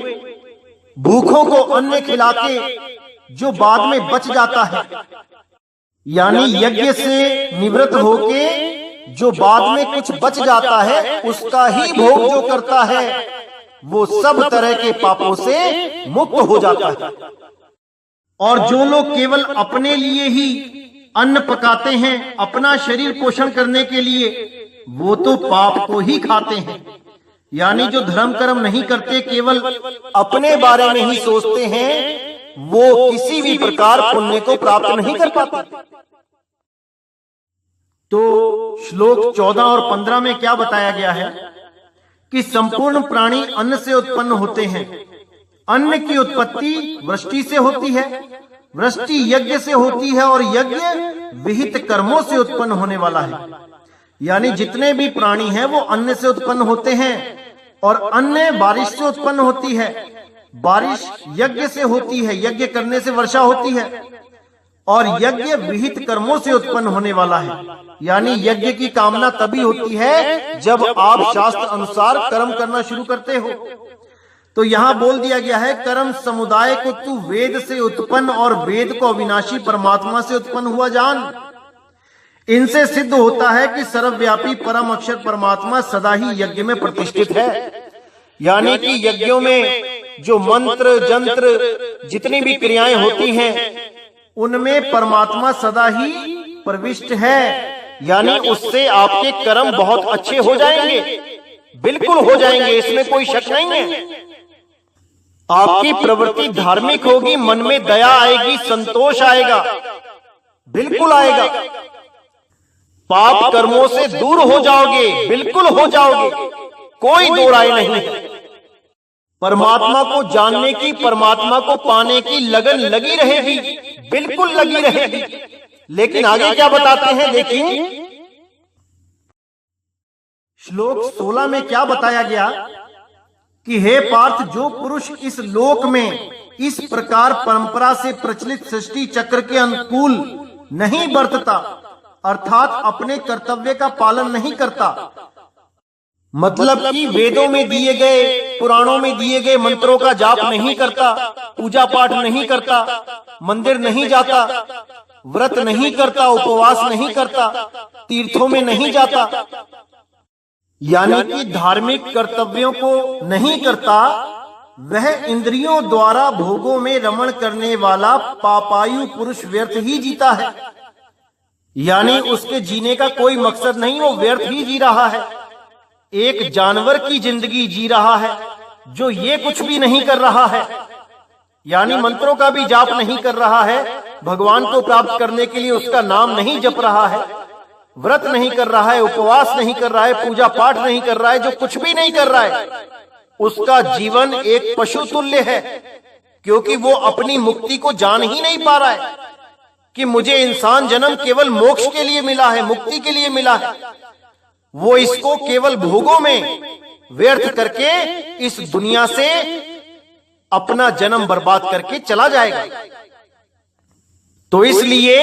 भूखों को अन्न खिला के जो बाद में बच जाता है, यानी यज्ञ से निवृत्त होके जो बाद में कुछ बच जाता है उसका ही भोग जो करता है वो सब तरह के पापों से मुक्त हो जाता है। और जो लोग केवल अपने लिए ही अन्न पकाते हैं, अपना शरीर पोषण करने के लिए, वो तो पाप को ही खाते हैं। यानी जो धर्म कर्म नहीं करते, केवल अपने बारे में ही सोचते हैं, वो किसी भी प्रकार पुण्य को प्राप्त नहीं कर पाते। तो श्लोक 14 और 15 में क्या बताया गया है कि संपूर्ण प्राणी अन्न से उत्पन्न होते हैं। अन्न की उत्पत्ति वृष्टि से होती है, वृष्टि यज्ञ से होती है और यज्ञ विहित कर्मों से उत्पन्न होने वाला है। यानी जितने भी प्राणी हैं वो अन्न से उत्पन्न होते हैं और अन्न बारिश से उत्पन्न होती है, बारिश यज्ञ से होती है, यज्ञ करने से वर्षा होती है। और यज्ञ विहित कर्मों से उत्पन्न होने वाला है। यानी यज्ञ की कामना तभी होती है जब आप शास्त्र अनुसार कर्म करना शुरू करते हो। तो यहाँ बोल दिया गया है, कर्म समुदाय को तू वेद से उत्पन्न और वेद को अविनाशी परमात्मा से उत्पन्न हुआ जान। इनसे सिद्ध होता है कि सर्वव्यापी परम अक्षर परमात्मा सदा ही यज्ञ में प्रतिष्ठित है। यानी कि यज्ञों में जो मंत्र जंत्र जितनी भी क्रियाएं होती हैं उनमें परमात्मा सदा ही प्रविष्ट है। यानी उससे आपके कर्म बहुत अच्छे हो जाएंगे, बिल्कुल हो जाएंगे, इसमें कोई शक नहीं है। आपकी प्रवृत्ति धार्मिक होगी, मन में दया आएगी, संतोष आएगा, बिल्कुल आएगा। पाप कर्मों से दूर हो जाओगे, बिल्कुल हो जाओगे, कोई दो राय नहीं है। परमात्मा को जानने की, परमात्मा को पाने की लगन लगी रहेगी, बिल्कुल लगी रहेगी। लेकिन आगे क्या बताते हैं देखिए, श्लोक 16 में क्या बताया गया कि हे पार्थ, जो पुरुष इस लोक में इस प्रकार परंपरा से प्रचलित सृष्टि चक्र के अनुकूल नहीं बरतता, अर्थात अपने कर्तव्य का पालन नहीं करता, मतलब कि वेदों में दिए गए, पुराणों में दिए गए मंत्रों का जाप नहीं करता, पूजा पाठ नहीं करता, मंदिर नहीं जाता, व्रत नहीं करता, उपवास नहीं करता, तीर्थों में नहीं जाता, यानी कि धार्मिक कर्तव्यों को नहीं करता, वह इंद्रियों द्वारा भोगों में रमण करने वाला पापायु पुरुष व्यर्थ ही जीता है। यानी उसके जीने का कोई मकसद नहीं, वो व्यर्थ ही जी रहा है, एक जानवर की जिंदगी जी रहा है जो ये कुछ भी नहीं कर रहा है। यानी मंत्रों का भी जाप नहीं कर रहा है, भगवान को प्राप्त करने के लिए उसका नाम नहीं जप रहा है, व्रत नहीं कर रहा है, उपवास नहीं कर रहा है, पूजा पाठ नहीं कर रहा है, जो कुछ भी नहीं कर रहा है, उसका जीवन एक पशु तुल्य है। क्योंकि वो अपनी मुक्ति को जान ही नहीं पा रहा है कि मुझे इंसान जन्म केवल मोक्ष के लिए मिला है, मुक्ति के लिए मिला है। वो इसको केवल भोगों में व्यर्थ करके इस दुनिया से अपना जन्म बर्बाद करके चला जाएगा। तो इसलिए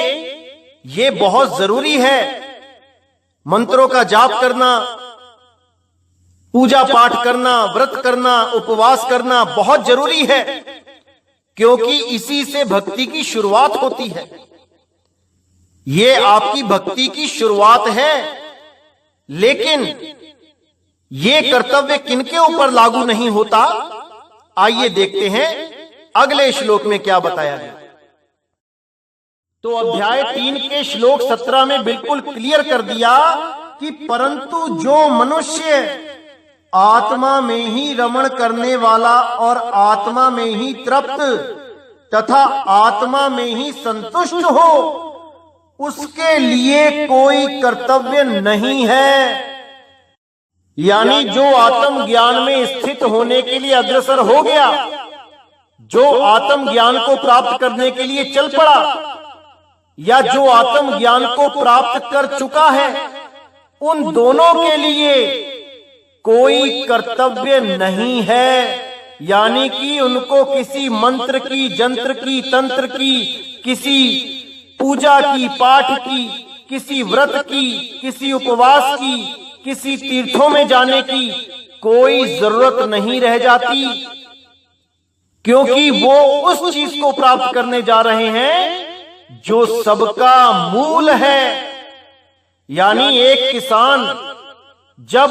ये बहुत जरूरी है, मंत्रों का जाप करना, पूजा पाठ करना, व्रत करना, उपवास करना बहुत जरूरी है, क्योंकि इसी से भक्ति की शुरुआत होती है। ये आपकी भक्ति की शुरुआत है। लेकिन ये कर्तव्य किनके ऊपर लागू नहीं होता, आइए देखते हैं अगले श्लोक में क्या बताया गया। तो अध्याय 3 के श्लोक 17 में बिल्कुल क्लियर कर दिया कि परंतु जो मनुष्य आत्मा में ही रमण करने वाला और आत्मा में ही तृप्त तथा आत्मा में ही संतुष्ट हो, उसके लिए कोई कर्तव्य नहीं है। यानी जो आत्म ज्ञान में स्थित होने के लिए अग्रसर हो गया, जो आत्म ज्ञान को प्राप्त करने के लिए चल पड़ा, या जो आत्म ज्ञान को प्राप्त कर चुका है, उन दोनों के लिए कोई कर्तव्य नहीं है। यानी कि उनको किसी मंत्र की, जंत्र की, तंत्र की, किसी पूजा की, पाठ की, किसी व्रत की, किसी उपवास की, किसी तीर्थों में जाने की कोई जरूरत नहीं रह जाती, क्योंकि वो उस चीज को प्राप्त करने जा रहे हैं जो सबका मूल है। यानी एक किसान जब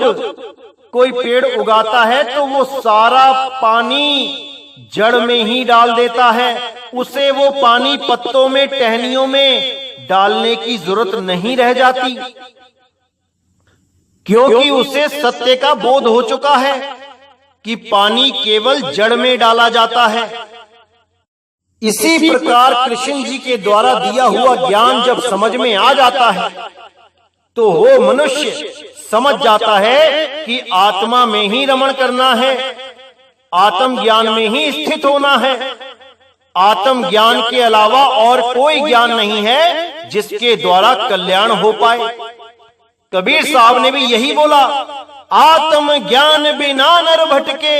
कोई पेड़ उगाता है तो वो सारा पानी जड़ में ही डाल देता है, उसे वो पानी पत्तों में, टहनियों में डालने की जरूरत नहीं रह जाती, क्योंकि उसे सत्य का बोध हो चुका है कि पानी केवल जड़ में डाला जाता है। इसी प्रकार कृष्ण जी के द्वारा दिया हुआ ज्ञान जब समझ में आ जाता है तो वो मनुष्य समझ जाता है कि आत्मा में ही रमण करना है, आत्म ज्ञान में ही स्थित होना है। आत्म ज्ञान के अलावा और कोई ज्ञान नहीं है जिसके द्वारा कल्याण हो पाए। कबीर साहब ने भी यही बोला, आत्म ज्ञान बिना नर भटके,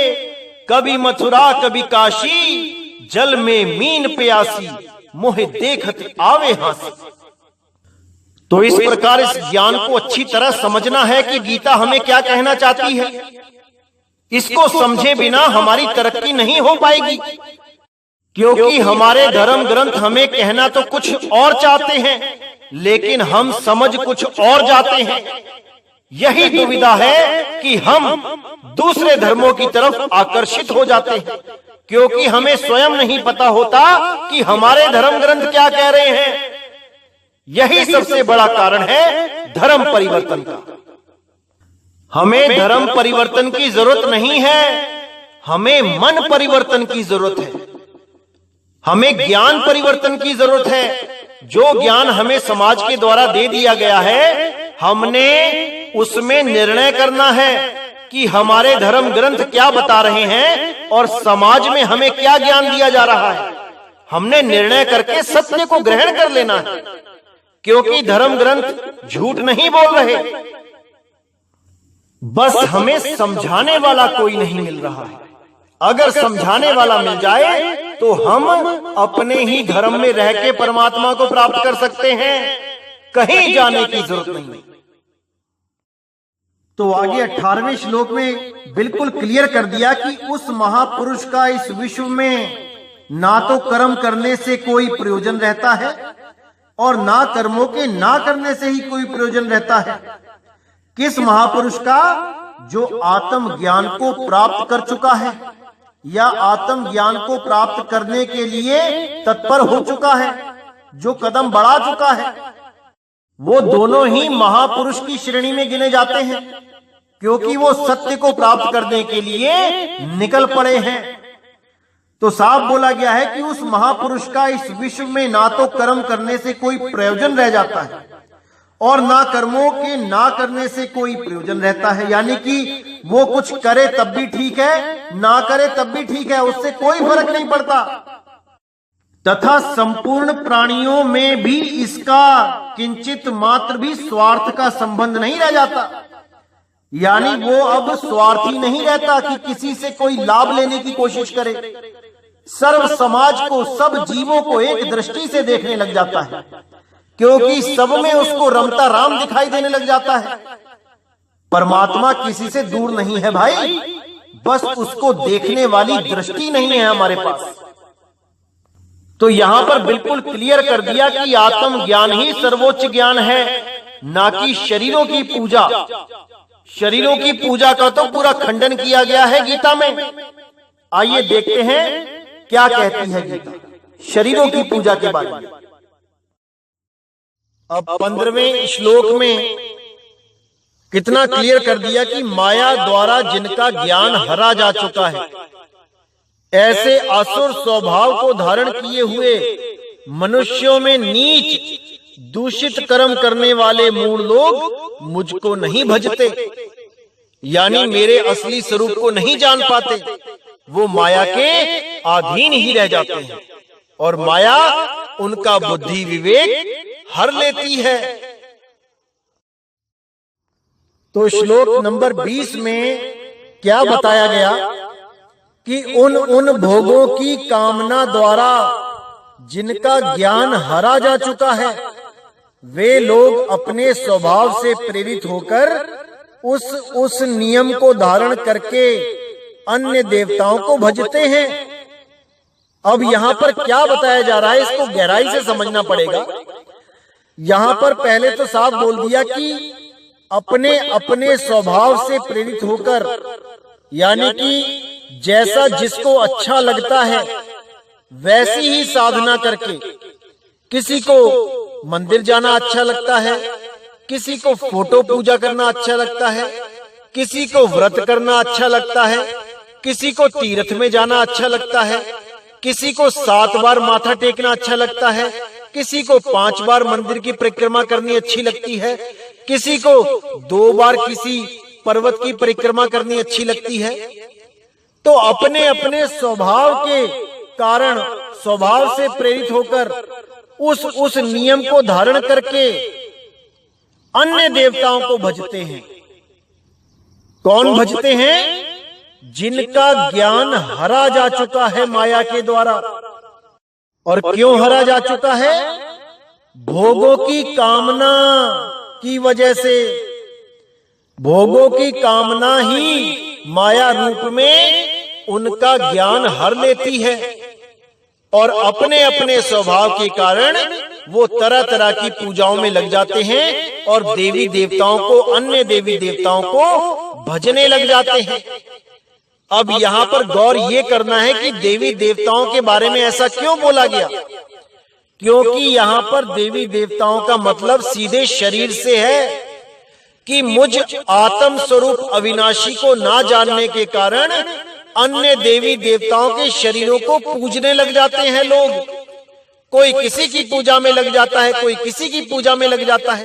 कभी मथुरा कभी काशी, जल में मीन प्यासी, मोहे देखत आवे हांसी। तो इस प्रकार इस ज्ञान को अच्छी तरह समझना है कि गीता हमें क्या कहना चाहती है। इसको समझे बिना हमारी तरक्की नहीं हो पाएगी, क्योंकि हमारे धर्म ग्रंथ हमें कहना तो कुछ और चाहते हैं, लेकिन हम समझ कुछ और जाते हैं। यही दुविधा है कि हम दूसरे धर्मों की तरफ आकर्षित हो जाते हैं, क्योंकि हमें स्वयं नहीं पता होता कि हमारे धर्म ग्रंथ क्या कह रहे हैं। यही सबसे बड़ा कारण है धर्म परिवर्तन का। हमें धर्म परिवर्तन की जरूरत नहीं है, हमें मन परिवर्तन की जरूरत है। हमें ज्ञान परिवर्तन की जरूरत है। जो ज्ञान हमें समाज के द्वारा दे दिया गया है, हमने उसमें निर्णय करना है कि हमारे धर्म ग्रंथ क्या बता रहे हैं और समाज में हमें क्या ज्ञान दिया जा रहा है। हमने निर्णय करके सत्य को ग्रहण कर लेना है, क्योंकि धर्म ग्रंथ झूठ नहीं बोल रहे। बस हमें समझाने वाला कोई नहीं मिल रहा है। अगर समझाने वाला मिल जाए तो हम अपने ही धर्म में रह के परमात्मा को प्राप्त कर सकते हैं, कहीं जाने की जरूरत नहीं। तो आगे 18वें श्लोक में बिल्कुल क्लियर कर दिया कि उस महापुरुष का इस विश्व में ना तो कर्म करने से कोई प्रयोजन रहता है और ना कर्मों के ना करने से ही कोई प्रयोजन रहता है। किस महापुरुष का? जो आत्म ज्ञान को प्राप्त कर चुका है या आत्म ज्ञान को प्राप्त करने के लिए तत्पर हो चुका है, जो कदम बढ़ा चुका है। वो दोनों ही महापुरुष की श्रेणी में गिने जाते हैं, क्योंकि वो सत्य को प्राप्त करने के लिए निकल पड़े हैं। तो साफ बोला गया है कि उस महापुरुष का इस विश्व में ना तो कर्म करने से कोई प्रयोजन रह जाता है और ना कर्मों के ना करने से कोई प्रयोजन रहता है। यानी कि वो कुछ करे तब भी ठीक है, ना करे तब भी ठीक है, उससे कोई फर्क नहीं पड़ता। तथा संपूर्ण प्राणियों में भी इसका किंचित मात्र भी स्वार्थ का संबंध नहीं रह जाता। यानी वो अब स्वार्थी नहीं रहता कि किसी से कोई लाभ लेने की कोशिश करे। सर्व समाज को, सब जीवों को एक दृष्टि से देखने लग जाता है, क्योंकि सब में उसको रमता राम दिखाई देने लग जाता है। परमात्मा किसी से दूर नहीं है भाई, बस उसको देखने वाली दृष्टि नहीं है हमारे पास। तो यहां पर बिल्कुल क्लियर कर दिया कि आत्म ज्ञान ही सर्वोच्च ज्ञान है, ना कि शरीरों की पूजा। शरीरों की पूजा का तो पूरा खंडन किया गया है गीता में। आइए देखते हैं क्या कहती है गीता शरीरों की पूजा के बारे में। अब 15वें श्लोक में कितना क्लियर कर दिया कि माया द्वारा जिनका ज्ञान हरा जा चुका है, ऐसे असुर स्वभाव को धारण किए हुए मनुष्यों में नीच दूषित कर्म करने वाले मूढ़ लोग मुझको नहीं भजते, यानी मेरे असली स्वरूप को नहीं जान पाते। वो माया के अधीन ही रह जाते हैं और माया उनका बुद्धि विवेक हर लेती है। तो श्लोक नंबर 20 में क्या बताया गया कि उन भोगों की कामना द्वारा जिनका ज्ञान हरा जा चुका है, वे लोग अपने स्वभाव से प्रेरित होकर उस नियम को धारण करके अन्य देवताओं को भजते हैं। अब यहाँ पर क्या बताया जा रहा है, इसको गहराई से समझना पड़ेगा। यहाँ पर पहले तो साफ बोल दिया कि अपने अपने स्वभाव से प्रेरित होकर, यानी कि जैसा जिसको अच्छा लगता है वैसी ही साधना करके, किसी को मंदिर जाना अच्छा लगता है, किसी को फोटो पूजा करना अच्छा लगता है, किसी को व्रत करना अच्छा लगता है, किसी को तीर्थ में जाना अच्छा लगता है, किसी को 7 बार माथा टेकना अच्छा लगता है, किसी को 5 बार मंदिर की परिक्रमा करनी अच्छी लगती है, किसी को 2 बार किसी पर्वत की परिक्रमा करनी अच्छी लगती है। तो अपने अपने स्वभाव के कारण, स्वभाव से प्रेरित होकर उस नियम को धारण करके अन्य देवताओं को भजते हैं। कौन भजते हैं? जिनका ज्ञान हरा जा चुका है माया के द्वारा। और क्यों हरा जा चुका है? भोगों की कामना की वजह से। भोगों की कामना ही माया रूप में उनका ज्ञान हर लेती है और अपने अपने स्वभाव के कारण वो तरह तरह की पूजाओं में लग जाते हैं और देवी देवताओं को, अन्य देवी देवताओं को भजने लग जाते हैं। अब यहाँ पर गौर ये करना है कि देवी देवताओं के बारे में ऐसा क्यों बोला गया? क्योंकि यहाँ पर देवी देवताओं का मतलब सीधे शरीर से है कि मुझ आत्म स्वरूप अविनाशी को ना जानने के कारण अन्य देवी देवताओं के शरीरों को पूजने लग जाते हैं लोग। कोई किसी की पूजा में लग जाता है, कोई किसी की पूजा में लग जाता है,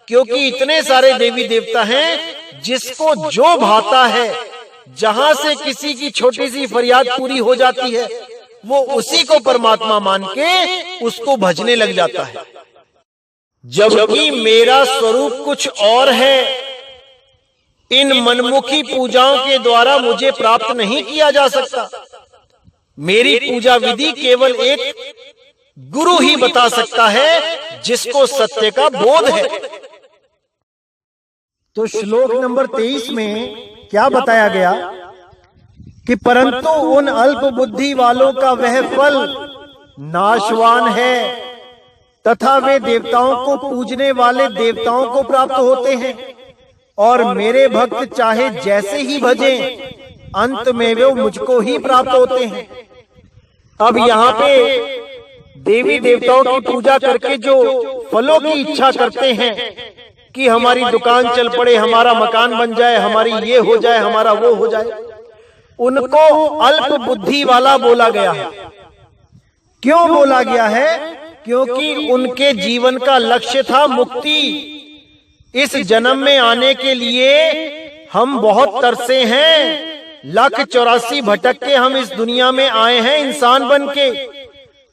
क्योंकि इतने सारे देवी देवता हैं जिसको जो भाता है, जहां से किसी की छोटी सी फरियाद पूरी हो जाती है, वो उसी को परमात्मा मान के उसको भजने लग जाता है। जबकि मेरा स्वरूप कुछ और है। इन मनमुखी पूजाओं के द्वारा मुझे प्राप्त नहीं किया जा सकता। मेरी पूजा विधि केवल एक गुरु ही बता सकता है जिसको सत्य का बोध है। तो श्लोक नंबर 23 में क्या बताया गया कि परंतु उन अल्प बुद्धि वालों का वह फल नाशवान है तथा वे देवताओं को पूजने वाले देवताओं को प्राप्त होते हैं और मेरे भक्त चाहे जैसे ही भजें अंत में वे मुझको ही प्राप्त होते हैं। अब यहाँ पे देवी देवताओं की पूजा करके जो फलों की इच्छा करते हैं कि हमारी दुकान चल पड़े, हमारा मकान बन जाए, हमारी ये हो जाए, हमारा वो हो जाए, उनको अल्प बुद्धि वाला बोला गया है। क्यों बोला गया है? क्योंकि उनके जीवन का लक्ष्य था मुक्ति। इस जन्म में आने के लिए हम बहुत तरसे हैं। 1,84,000 भटक के हम इस दुनिया में आए हैं इंसान बन के।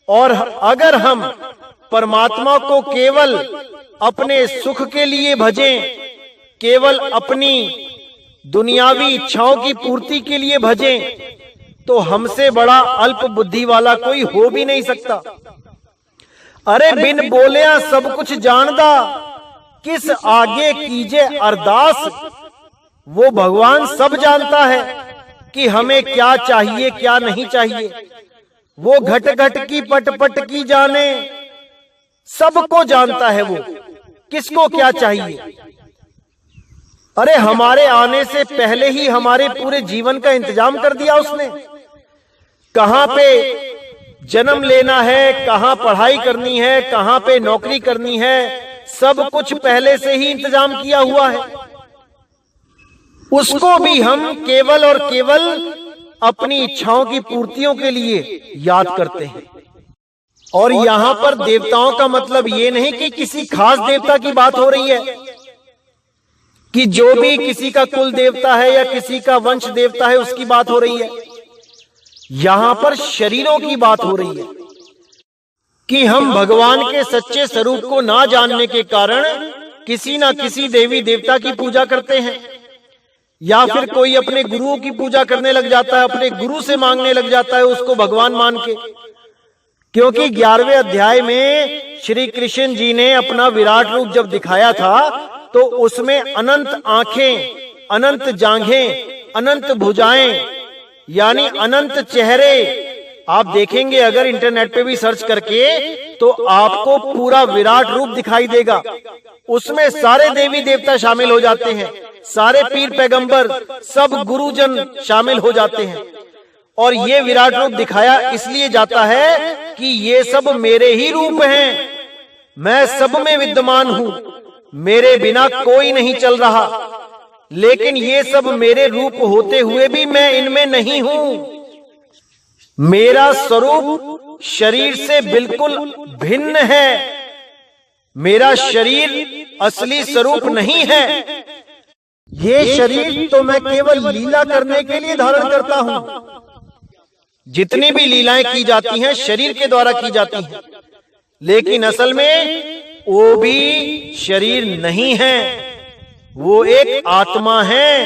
और अगर हम परमात्मा को केवल अपने सुख के लिए भजें, केवल अपनी दुनियावी इच्छाओं की पूर्ति के लिए भजें, तो हमसे बड़ा अल्प बुद्धि वाला कोई हो भी नहीं सकता। अरे बिन बोलिया सब कुछ जानदा, किस आगे कीजे अरदास। वो भगवान सब जानता है कि हमें क्या चाहिए क्या नहीं चाहिए। वो घट घट की पट पट की जाने, सबको जानता है वो किसको क्या चाहिए। अरे हमारे आने से पहले ही हमारे पूरे जीवन का इंतजाम कर दिया उसने। कहां पे जन्म लेना है, कहां पढ़ाई करनी है, कहां पे नौकरी करनी है, सब कुछ पहले से ही इंतजाम किया हुआ है। उसको भी हम केवल और केवल अपनी इच्छाओं की पूर्तियों के लिए याद करते हैं। और यहां पर देवताओं का मतलब ये नहीं कि किसी खास देवता की बात हो रही है, कि जो भी किसी का कुल देवता है या किसी का वंश देवता है उसकी बात हो रही है। यहां पर शरीरों की बात हो रही है कि हम भगवान के सच्चे स्वरूप को ना जानने के कारण किसी ना किसी देवी देवता की पूजा करते हैं, या फिर कोई अपने गुरुओं की पूजा करने लग जाता है, अपने गुरु से मांगने लग जाता है उसको भगवान मान के। क्योंकि 11वें अध्याय में श्री कृष्ण जी ने अपना विराट रूप जब दिखाया था तो उसमें अनंत आंखें, अनंत जांघें, अनंत भुजाएं, यानी अनंत चेहरे आप देखेंगे अगर इंटरनेट पे भी सर्च करके तो आपको पूरा विराट रूप दिखाई देगा। उसमें सारे देवी देवता शामिल हो जाते हैं, सारे पीर पैगंबर, सब गुरुजन शामिल हो जाते हैं। और ये विराट रूप दिखाया इसलिए जाता है कि ये सब मेरे ही रूप हैं, मैं सब में विद्यमान हूं, मेरे बिना कोई नहीं चल रहा। लेकिन ये सब मेरे रूप होते हुए भी मैं इनमें नहीं हूं। मेरा स्वरूप शरीर से बिल्कुल भिन्न है। मेरा शरीर असली स्वरूप नहीं है। ये शरीर तो मैं केवल लीला करने के लिए धारण करता हूं। जितनी भी लीलाएं की जाती हैं शरीर के द्वारा की जाती हैं, लेकिन असल में वो भी शरीर नहीं है, वो एक आत्मा है।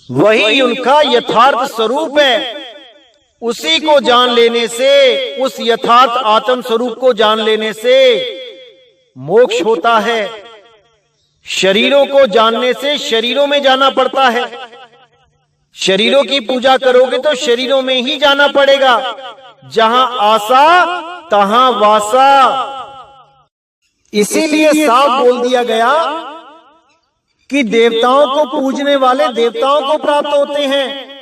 वही उनका यथार्थ स्वरूप है। उसी को जान लेने से, उस यथार्थ आत्म स्वरूप को जान लेने से मोक्ष होता है। शरीरों को जानने से शरीरों में जाना पड़ता है। शरीरों की पूजा करोगे तो शरीरों में ही जाना पड़ेगा। जहां आशा तहां वासा। इसीलिए साफ बोल दिया गया कि देवताओं को पूजने वाले देवताओं को प्राप्त होते हैं।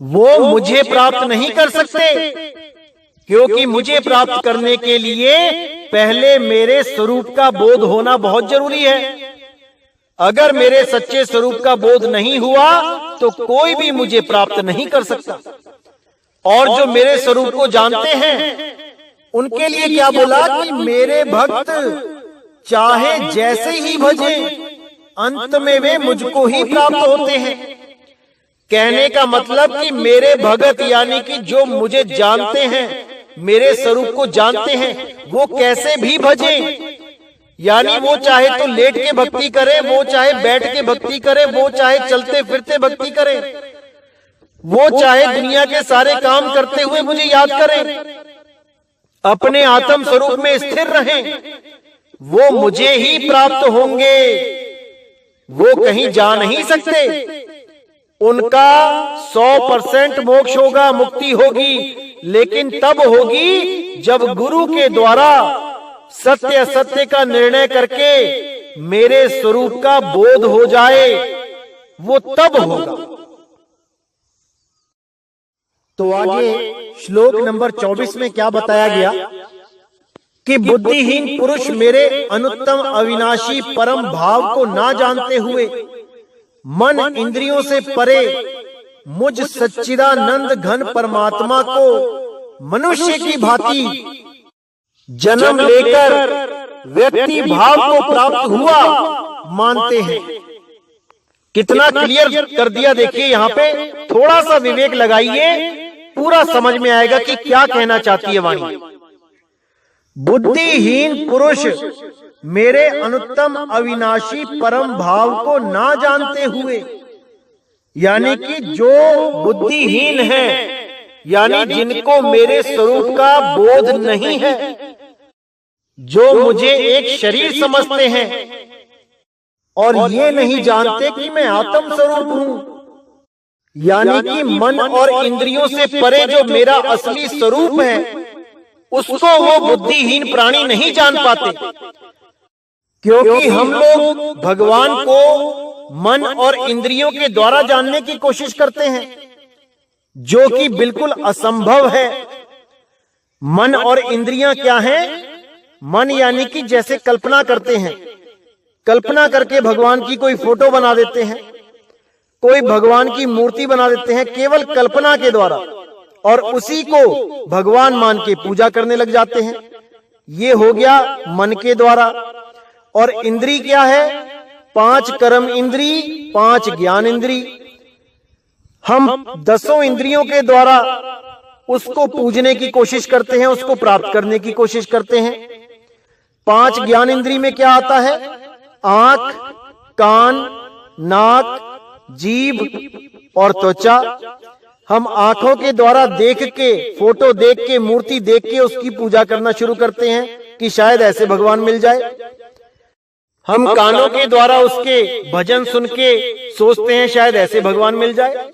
वो मुझे प्राप्त नहीं कर सकते, क्योंकि मुझे प्राप्त करने के लिए पहले मेरे स्वरूप का बोध होना बहुत जरूरी है। अगर मेरे सच्चे स्वरूप का बोध नहीं हुआ तो कोई भी मुझे प्राप्त नहीं कर सकता। और जो मेरे स्वरूप को जानते हैं उनके लिए क्या बोला कि मेरे भक्त चाहे जैसे ही भजे अंत में वे मुझको ही प्राप्त होते हैं। कहने का मतलब कि मेरे भगत यानी कि जो मुझे जानते हैं, मेरे स्वरूप को जानते हैं, वो कैसे भी भजे, यानी वो चाहे तो लेट के भक्ति करे, वो चाहे बैठ के भक्ति करे, वो चाहे चलते फिरते भक्ति करे, वो चाहे दुनिया के सारे काम करते हुए मुझे याद करें, अपने आत्म स्वरूप में स्थिर रहें, वो मुझे ही प्राप्त होंगे। वो कहीं जा नहीं सकते। उनका 100% मोक्ष होगा, मुक्ति होगी, लेकिन तब होगी जब गुरु के द्वारा सत्य असत्य का निर्णय करके मेरे स्वरूप का बोध हो जाए, वो तब होगा। तो आगे श्लोक नंबर 24 में क्या बताया गया कि बुद्धिहीन पुरुष मेरे अनुत्तम अविनाशी परम भाव को ना जानते हुए मन इंद्रियों से परे मुझ सच्चिदानंद घन परमात्मा को मनुष्य की भांति जन्म लेकर व्यक्ति भाव को प्राप्त हुआ मानते हैं। कितना क्लियर कर दिया देखिए। यहाँ पे थोड़ा सा विवेक लगाइए, पूरा समझ में आएगा कि क्या कहना चाहती है वाणी। बुद्धिहीन पुरुष मेरे अनुत्तम अविनाशी परम भाव को ना जानते हुए, यानी कि जो बुद्धिहीन है, यानी जिनको मेरे स्वरूप का बोध नहीं है, जो मुझे एक शरीर समझते हैं और ये नहीं जानते कि मैं आत्म स्वरूप हूं, यानी कि मन और इंद्रियों से परे जो मेरा असली स्वरूप है, उसको वो बुद्धिहीन प्राणी नहीं जान पाते। क्योंकि हम लोग भगवान को मन और इंद्रियों के द्वारा जानने की कोशिश करते हैं, जो कि बिल्कुल असंभव है। मन और इंद्रियां क्या हैं? मन यानी कि जैसे कल्पना करते हैं, कल्पना करके भगवान की कोई फोटो बना देते हैं, कोई भगवान की मूर्ति बना देते हैं केवल कल्पना के द्वारा, और उसी को भगवान मान के पूजा करने लग जाते हैं। ये हो गया मन के द्वारा। और इंद्री क्या है? 5 कर्म इंद्री, 5 ज्ञान इंद्री। हम 10 इंद्रियों के द्वारा उसको पूजने की कोशिश करते हैं, उसको प्राप्त करने की कोशिश करते हैं। 5 ज्ञान इंद्री में क्या आता है? आंख, कान, नाक, जीभ और त्वचा। हम आंखों के द्वारा देख के, फोटो देख के, मूर्ति देख के उसकी पूजा करना शुरू करते हैं कि शायद ऐसे भगवान मिल जाए। हम कानों के द्वारा उसके भजन सुन के सोचते हैं शायद ऐसे भगवान मिल जाए।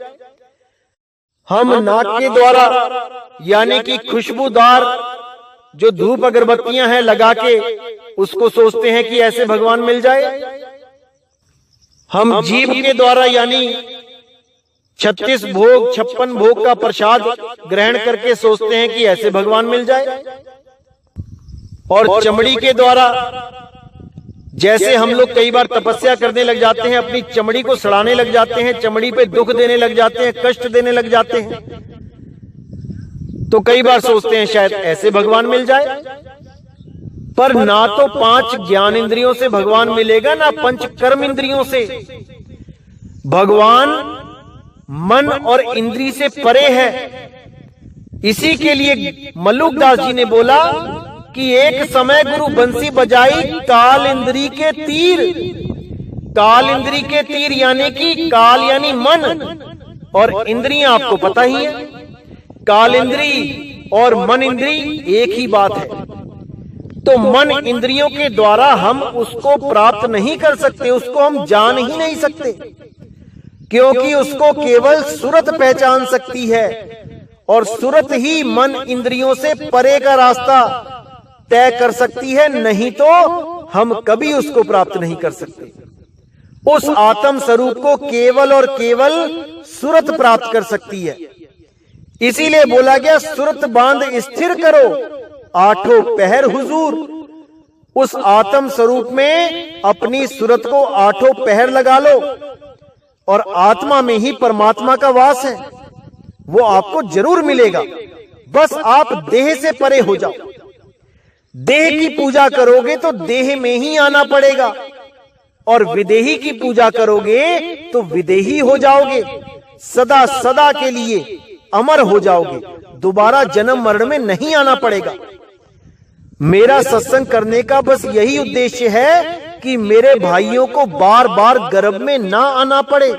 हम नाक के द्वारा यानी कि खुशबूदार जो धूप अगरबत्तियां हैं लगा के उसको सोचते हैं कि ऐसे भगवान मिल जाए। हम जीभ के द्वारा यानी 36 भोग 56 भोग का प्रसाद ग्रहण करके सोचते हैं कि ऐसे भगवान मिल जाए। और चमड़ी के द्वारा जैसे हम लोग कई बार तपस्या करने लग जाते हैं, अपनी चमड़ी को सड़ाने लग जाते हैं, चमड़ी पे दुख देने लग जाते हैं, कष्ट देने लग जाते हैं, तो कई बार सोचते हैं शायद ऐसे भगवान मिल जाए। पर ना तो 5 ज्ञान इंद्रियों से भगवान मिलेगा, ना 5 कर्म इंद्रियों से। भगवान मन और इंद्री से परे है। इसी के लिए मल्लुकदास जी ने बोला कि एक समय गुरु बंसी बजाई काल इंद्री के तीर। काल इंद्री के तीर यानी कि काल यानी मन, और इंद्रियां आपको पता ही है। काल इंद्री और मन इंद्री एक ही बात है। तो मन इंद्रियों के द्वारा हम उसको प्राप्त नहीं कर सकते, उसको हम जान ही नहीं सकते, क्योंकि उसको केवल सुरत पहचान सकती है और सुरत ही मन इंद्रियों से परे का रास्ता तय कर सकती है, नहीं तो हम कभी उसको प्राप्त नहीं कर सकते। उस आत्म स्वरूप को केवल और केवल सुरत प्राप्त कर सकती है। इसीलिए बोला गया, सुरत बांध स्थिर करो आठों पहर हुजूर। उस आत्म स्वरूप में अपनी सुरत को आठों पहर लगा लो और आत्मा में ही परमात्मा का वास है, वो आपको जरूर मिलेगा। बस आप देह से परे हो जाओ। देह की पूजा करोगे तो देह में ही आना पड़ेगा, और विदेही की पूजा करोगे तो विदेही हो जाओगे, सदा सदा के लिए अमर हो जाओगे, दोबारा जन्म मरण में नहीं आना पड़ेगा। मेरा सत्संग करने का बस यही उद्देश्य है कि मेरे भाइयों को बार बार गर्भ में ना आना पड़े।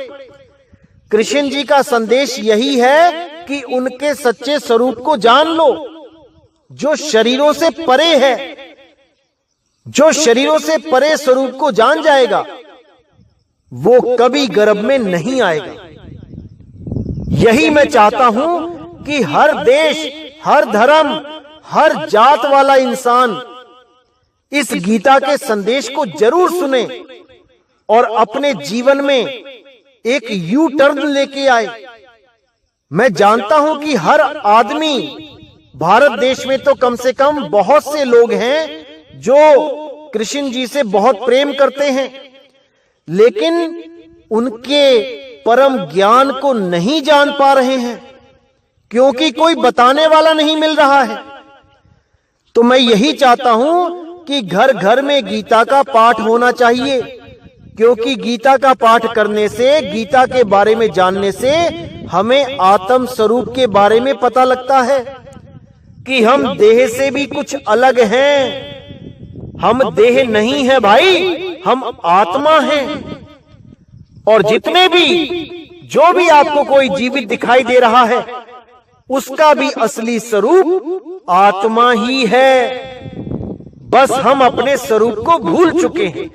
कृष्ण जी का संदेश यही है कि उनके सच्चे स्वरूप को जान लो, जो शरीरों से परे है। जो शरीरों से परे स्वरूप को जान जाएगा वो कभी गर्भ में नहीं आएगा। यही मैं चाहता हूं कि हर देश, हर धर्म, हर जात वाला इंसान इस गीता के संदेश को जरूर सुने और अपने जीवन में एक यू टर्न लेके आए। मैं जानता हूं कि हर आदमी, भारत देश में तो कम से कम बहुत से लोग हैं जो कृष्ण जी से बहुत प्रेम करते हैं, लेकिन उनके परम ज्ञान को नहीं जान पा रहे हैं, क्योंकि कोई बताने वाला नहीं मिल रहा है। तो मैं यही चाहता हूं कि घर घर में गीता का पाठ होना चाहिए, क्योंकि गीता का पाठ करने से, गीता के बारे में जानने से हमें आत्म स्वरूप के बारे में पता लगता है कि हम देह से भी कुछ अलग हैं। हम देह नहीं है भाई, हम आत्मा हैं। और जितने भी, जो भी आपको कोई जीवित दिखाई दे रहा है, उसका भी असली स्वरूप आत्मा ही है। बस हम अपने स्वरूप को भूल चुके हैं।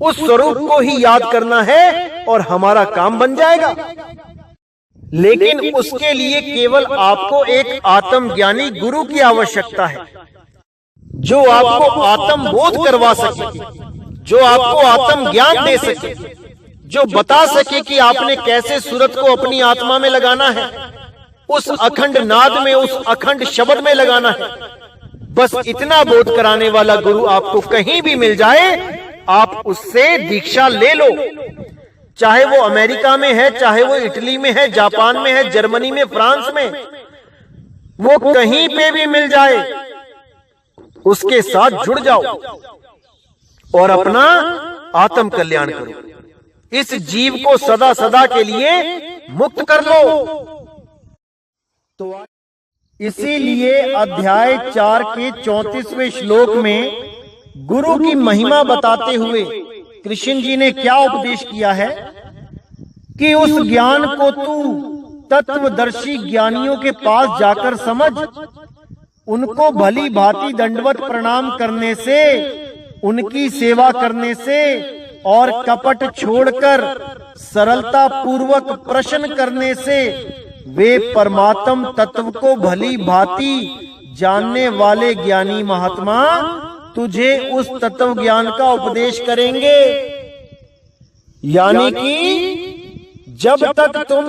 उस स्वरूप को ही याद करना है और हमारा काम बन जाएगा। लेकिन उसके लिए केवल आपको एक आत्मज्ञानी गुरु की आवश्यकता है, जो आपको आत्म बोध करवा सके, जो आपको आत्म ज्ञान दे सके, जो बता सके कि आपने कैसे सूरत को अपनी आत्मा में लगाना है, उस अखंड नाद में, उस अखंड शब्द में लगाना है। बस इतना बोध कराने वाला गुरु आपको कहीं भी मिल जाए, आप उससे दीक्षा ले लो। चाहे वो अमेरिका में है, चाहे वो इटली में है, जापान में है, जर्मनी में, फ्रांस में, वो कहीं पे भी मिल जाए, उसके साथ जुड़ जाओ और अपना आत्म कल्याण करो। इस जीव को सदा सदा के लिए मुक्त कर लो। तो इसीलिए अध्याय 4 के 34वें श्लोक में गुरु की महिमा बताते हुए कृष्ण जी ने क्या उपदेश किया है कि उस ज्ञान को तू तत्वदर्शी ज्ञानियों के पास जाकर समझ। उनको भली भांति दंडवत प्रणाम करने से, उनकी सेवा करने से और कपट छोड़कर सरलता पूर्वक प्रश्न करने से वे परमात्म तत्व को भली भांति जानने वाले ज्ञानी महात्मा तुझे उस तत्व ज्ञान का उपदेश करेंगे। यानी कि जब तक तुम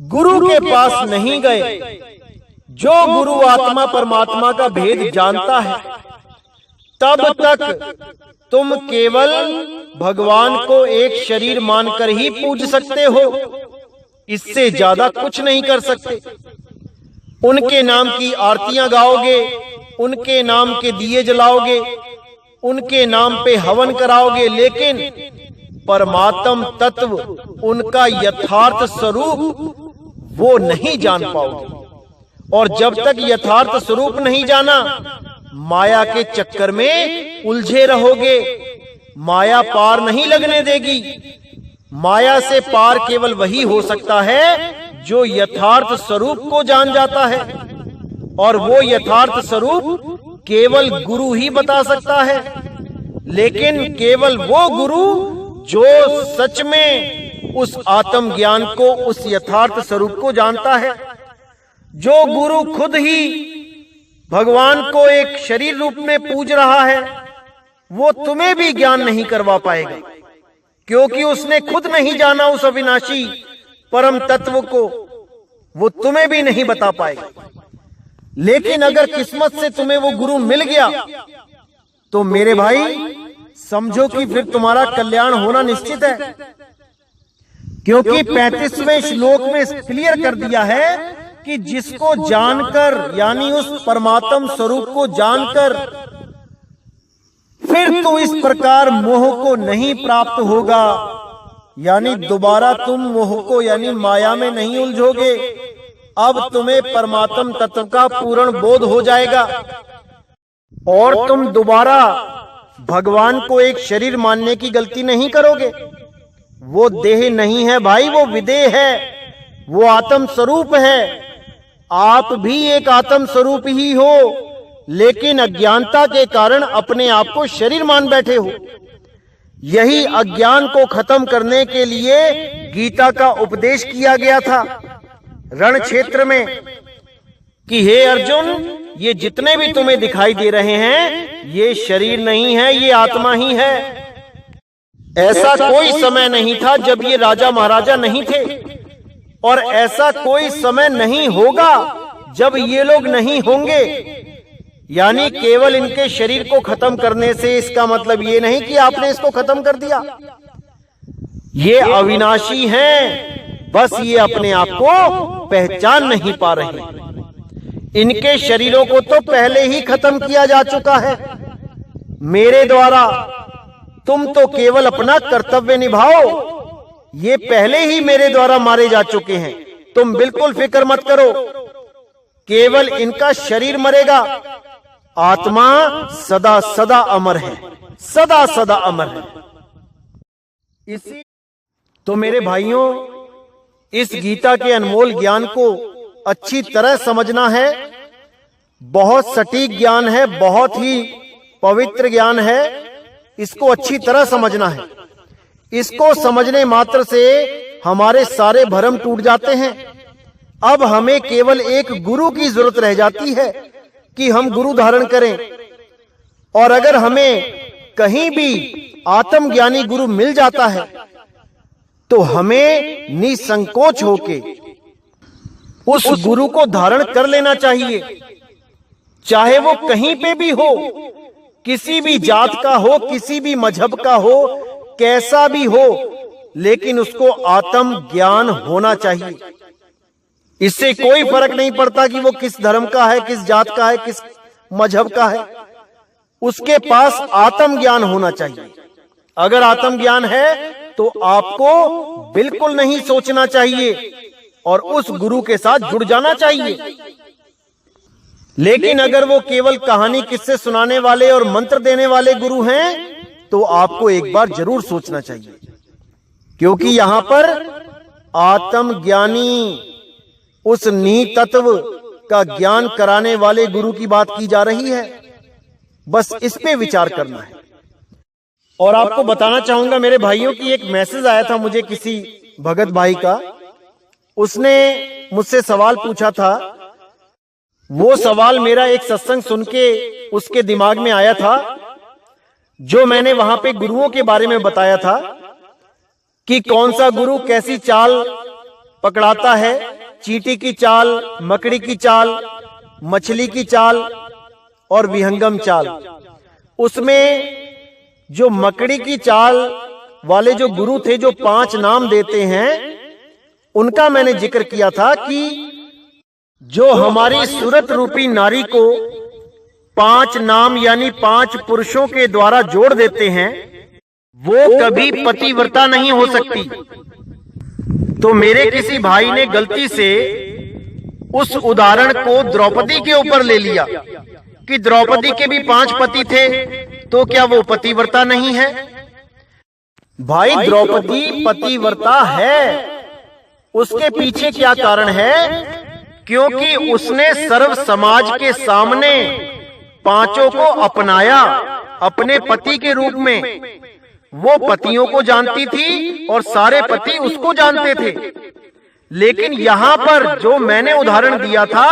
गुरु के पास नहीं गए, जो गुरु आत्मा परमात्मा का भेद जानता है, तब तक तुम केवल भगवान को एक शरीर मानकर ही पूज सकते हो, इससे ज्यादा कुछ नहीं कर सकते। उनके नाम की आरतियां गाओगे, उनके नाम के दिए जलाओगे, उनके नाम पे हवन कराओगे, लेकिन परमात्म तत्व, उनका यथार्थ स्वरूप वो नहीं जान पाओगे। और जब तक यथार्थ स्वरूप नहीं जाना, माया के चक्कर में उलझे रहोगे। माया पार नहीं लगने देगी। माया से पार केवल वही हो सकता है जो यथार्थ स्वरूप को जान जाता है, और वो यथार्थ स्वरूप केवल गुरु ही बता सकता है। लेकिन केवल वो गुरु जो सच में उस आत्म ज्ञान को, उस यथार्थ स्वरूप को जानता है। जो गुरु खुद ही भगवान को एक शरीर रूप में पूज रहा है, वो तुम्हें भी ज्ञान नहीं करवा पाएगा, क्योंकि उसने खुद नहीं जाना उस अविनाशी परम तत्व को, वो तुम्हें भी नहीं बता पाएगा। लेकिन अगर किस्मत से तुम्हें वो गुरु मिल गया तो मेरे भाई समझो कि फिर तुम्हारा कल्याण होना निश्चित है, क्योंकि 35वें श्लोक में क्लियर कर दिया है कि जिसको जानकर, यानी उस परमात्म स्वरूप को जानकर फिर तो इस प्रकार मोह को नहीं प्राप्त होगा, यानी दोबारा तुम मोह को यानी माया में नहीं उलझोगे। अब तुम्हें परमात्म तत्व का पूर्ण बोध हो जाएगा और तुम दोबारा भगवान को एक शरीर मानने की गलती नहीं करोगे। वो देह नहीं है भाई, वो विदेह है, वो आत्म स्वरूप है। आप भी एक आत्म स्वरूप ही हो, लेकिन अज्ञानता के कारण अपने आप को शरीर मान बैठे हो। यही अज्ञान को खत्म करने के लिए गीता का उपदेश किया गया था रण क्षेत्र में कि हे अर्जुन, ये जितने भी तुम्हें दिखाई दे रहे हैं ये शरीर नहीं है, ये आत्मा ही है। ऐसा कोई समय नहीं था जब ये राजा महाराजा नहीं थे, और ऐसा कोई समय नहीं होगा जब ये लोग नहीं होंगे। यानी केवल इनके शरीर को खत्म करने से इसका मतलब ये नहीं कि आपने इसको खत्म कर दिया। ये अविनाशी हैं, बस ये अपने आप को पहचान नहीं पा रहे। इनके शरीरों को तो पहले ही खत्म किया जा चुका है मेरे द्वारा। तुम तो केवल अपना कर्तव्य निभाओ। ये पहले ही मेरे द्वारा मारे जा चुके हैं, तुम बिल्कुल फिक्र मत करो। केवल इनका शरीर मरेगा, आत्मा सदा सदा अमर है, सदा सदा अमर है। इसी तो मेरे भाइयों, इस गीता के अनमोल ज्ञान को अच्छी तरह समझना है। बहुत सटीक ज्ञान है, बहुत ही पवित्र ज्ञान है। इसको अच्छी तरह समझना है। इसको समझने मात्र से हमारे सारे भ्रम टूट जाते हैं। अब हमें केवल एक गुरु की जरूरत रह जाती है कि हम गुरु धारण करें। और अगर हमें कहीं भी आत्मज्ञानी गुरु मिल जाता है तो हमें निसंकोच होके उस गुरु को धारण कर लेना चाहिए, चाहे वो कहीं पे भी हो, किसी भी जात का हो, किसी भी मजहब का हो, कैसा भी हो, लेकिन उसको आत्म ज्ञान होना चाहिए। इससे कोई फर्क नहीं पड़ता कि वो किस धर्म का है, किस जात का है, किस मजहब का है, उसके पास आत्म ज्ञान होना चाहिए। अगर आत्म ज्ञान है तो आपको बिल्कुल नहीं सोचना चाहिए और उस गुरु के साथ जुड़ जाना चाहिए। लेकिन अगर वो केवल कहानी किस्से सुनाने वाले और मंत्र देने वाले गुरु हैं तो आपको एक बार जरूर सोचना चाहिए, क्योंकि यहां पर आत्मज्ञानी उस निहित तत्व का ज्ञान कराने वाले गुरु की बात की जा रही है। बस इस पे विचार करना है। और आपको बताना चाहूंगा मेरे भाइयों की एक मैसेज आया था मुझे किसी भगत भाई का। उसने मुझसे सवाल पूछा था। वो सवाल मेरा एक सत्संग सुन के उसके दिमाग में आया था, जो मैंने वहां पे गुरुओं के बारे में बताया था कि कौन सा गुरु कैसी चाल पकड़ाता है, चींटी की चाल, मकड़ी की चाल, मछली की चाल और विहंगम चाल। उसमें जो मकड़ी की चाल वाले जो गुरु थे, जो 5 नाम देते हैं, उनका मैंने जिक्र किया था कि जो हमारी सूरत रूपी नारी को 5 नाम यानी 5 पुरुषों के द्वारा जोड़ देते हैं, वो कभी पतिव्रता नहीं हो सकती। तो मेरे किसी भाई ने गलती से उस उदाहरण को द्रौपदी के ऊपर ले लिया कि द्रौपदी के भी 5 पति थे, तो क्या वो पतिव्रता नहीं है? भाई द्रौपदी पतिव्रता है, उसके पीछे क्या कारण है? क्योंकि उसने सर्व समाज के सामने पांचों को अपनाया अपने पति के रूप में। वो पतियों को जानती थी और सारे पति उसको जानते थे। लेकिन यहाँ पर जो मैंने उदाहरण दिया था,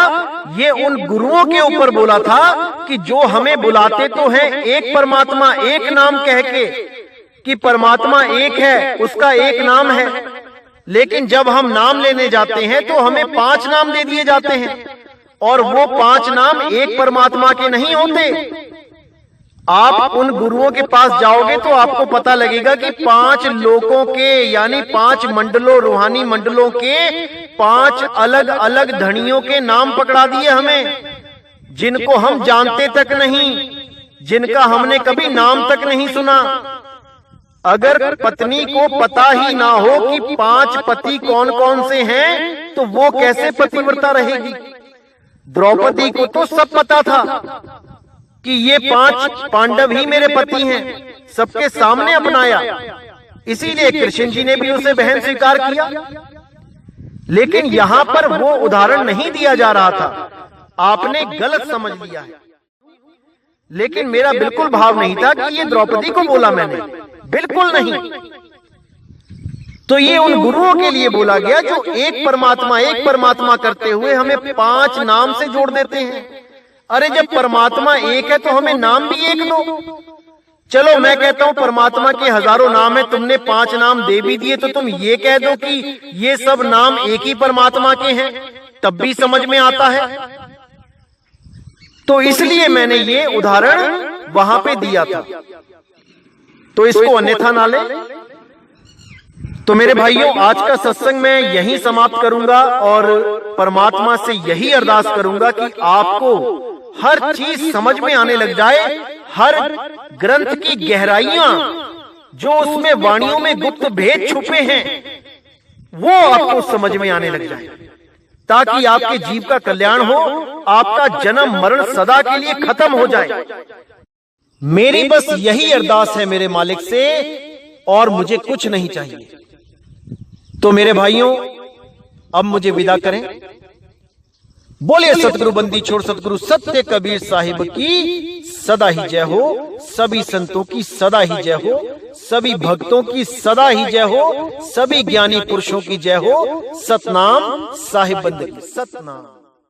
ये उन गुरुओं के ऊपर बोला था कि जो हमें बुलाते तो हैं एक परमात्मा, एक नाम कह के कि परमात्मा एक है, उसका एक नाम है, लेकिन जब हम नाम लेने जाते हैं तो हमें 5 नाम दे दिए जाते हैं और वो 5 नाम एक परमात्मा के नहीं होते। आप उन गुरुओं के पास जाओगे तो आपको पता लगेगा कि 5 लोकों के यानी 5 मंडलों, रूहानी मंडलों के 5 अलग अलग धनियों के नाम पकड़ा दिए हमें, जिनको हम जानते तक नहीं, जिनका हमने कभी नाम तक नहीं सुना। अगर पत्नी को पता ही ना हो कि 5 पति कौन कौन से हैं, तो वो कैसे पतिव्रता रहेगी? द्रौपदी को तो सब पता था कि ये 5 पांडव ही मेरे पति हैं, सबके सामने अपनाया, इसीलिए कृष्ण जी ने भी उसे बहन स्वीकार किया। लेकिन यहाँ पर वो उदाहरण नहीं दिया जा रहा था, आपने गलत समझ लिया है। लेकिन मेरा बिल्कुल भाव नहीं था कि ये द्रौपदी को बोला मैंने, बिल्कुल नहीं। तो ये उन गुरुओं के लिए बोला गया जो एक परमात्मा करते हुए हमें 5 नाम से जोड़ देते हैं। अरे जब परमात्मा एक है तो हमें नाम भी एक दो। चलो मैं कहता हूं परमात्मा के हजारों नाम है, तुमने 5 नाम दे भी दिए, तो तुम ये कह दो कि ये सब नाम एक ही परमात्मा के हैं, तब भी समझ में आता है। तो इसलिए मैंने ये उदाहरण वहां पे दिया था, तो इसको अन्यथा ना ले। तो मेरे भाइयों, आज का सत्संग मैं यहीं समाप्त करूंगा और परमात्मा से यही अरदास करूंगा कि आपको हर चीज समझ में आने लग जाए, हर ग्रंथ की गहराइयां जो उसमें वाणियों में गुप्त भेद छुपे हैं वो आपको समझ में आने लग जाए, ताकि आपके जीव का कल्याण हो, आपका जन्म मरण सदा के लिए खत्म हो जाए। मेरी बस यही अरदास है मेरे मालिक से, और मुझे कुछ नहीं चाहिए। तो मेरे भाइयों, अब मुझे विदा करें। बोले सतगुरु बंदी छोड़ सतगुरु सत्य कबीर साहिब की सदा ही जय हो, सभी संतों की सदा ही जय हो, सभी भक्तों की सदा ही जय हो, सभी ज्ञानी पुरुषों की जय हो। सतनाम साहिब बंदगी, सतनाम।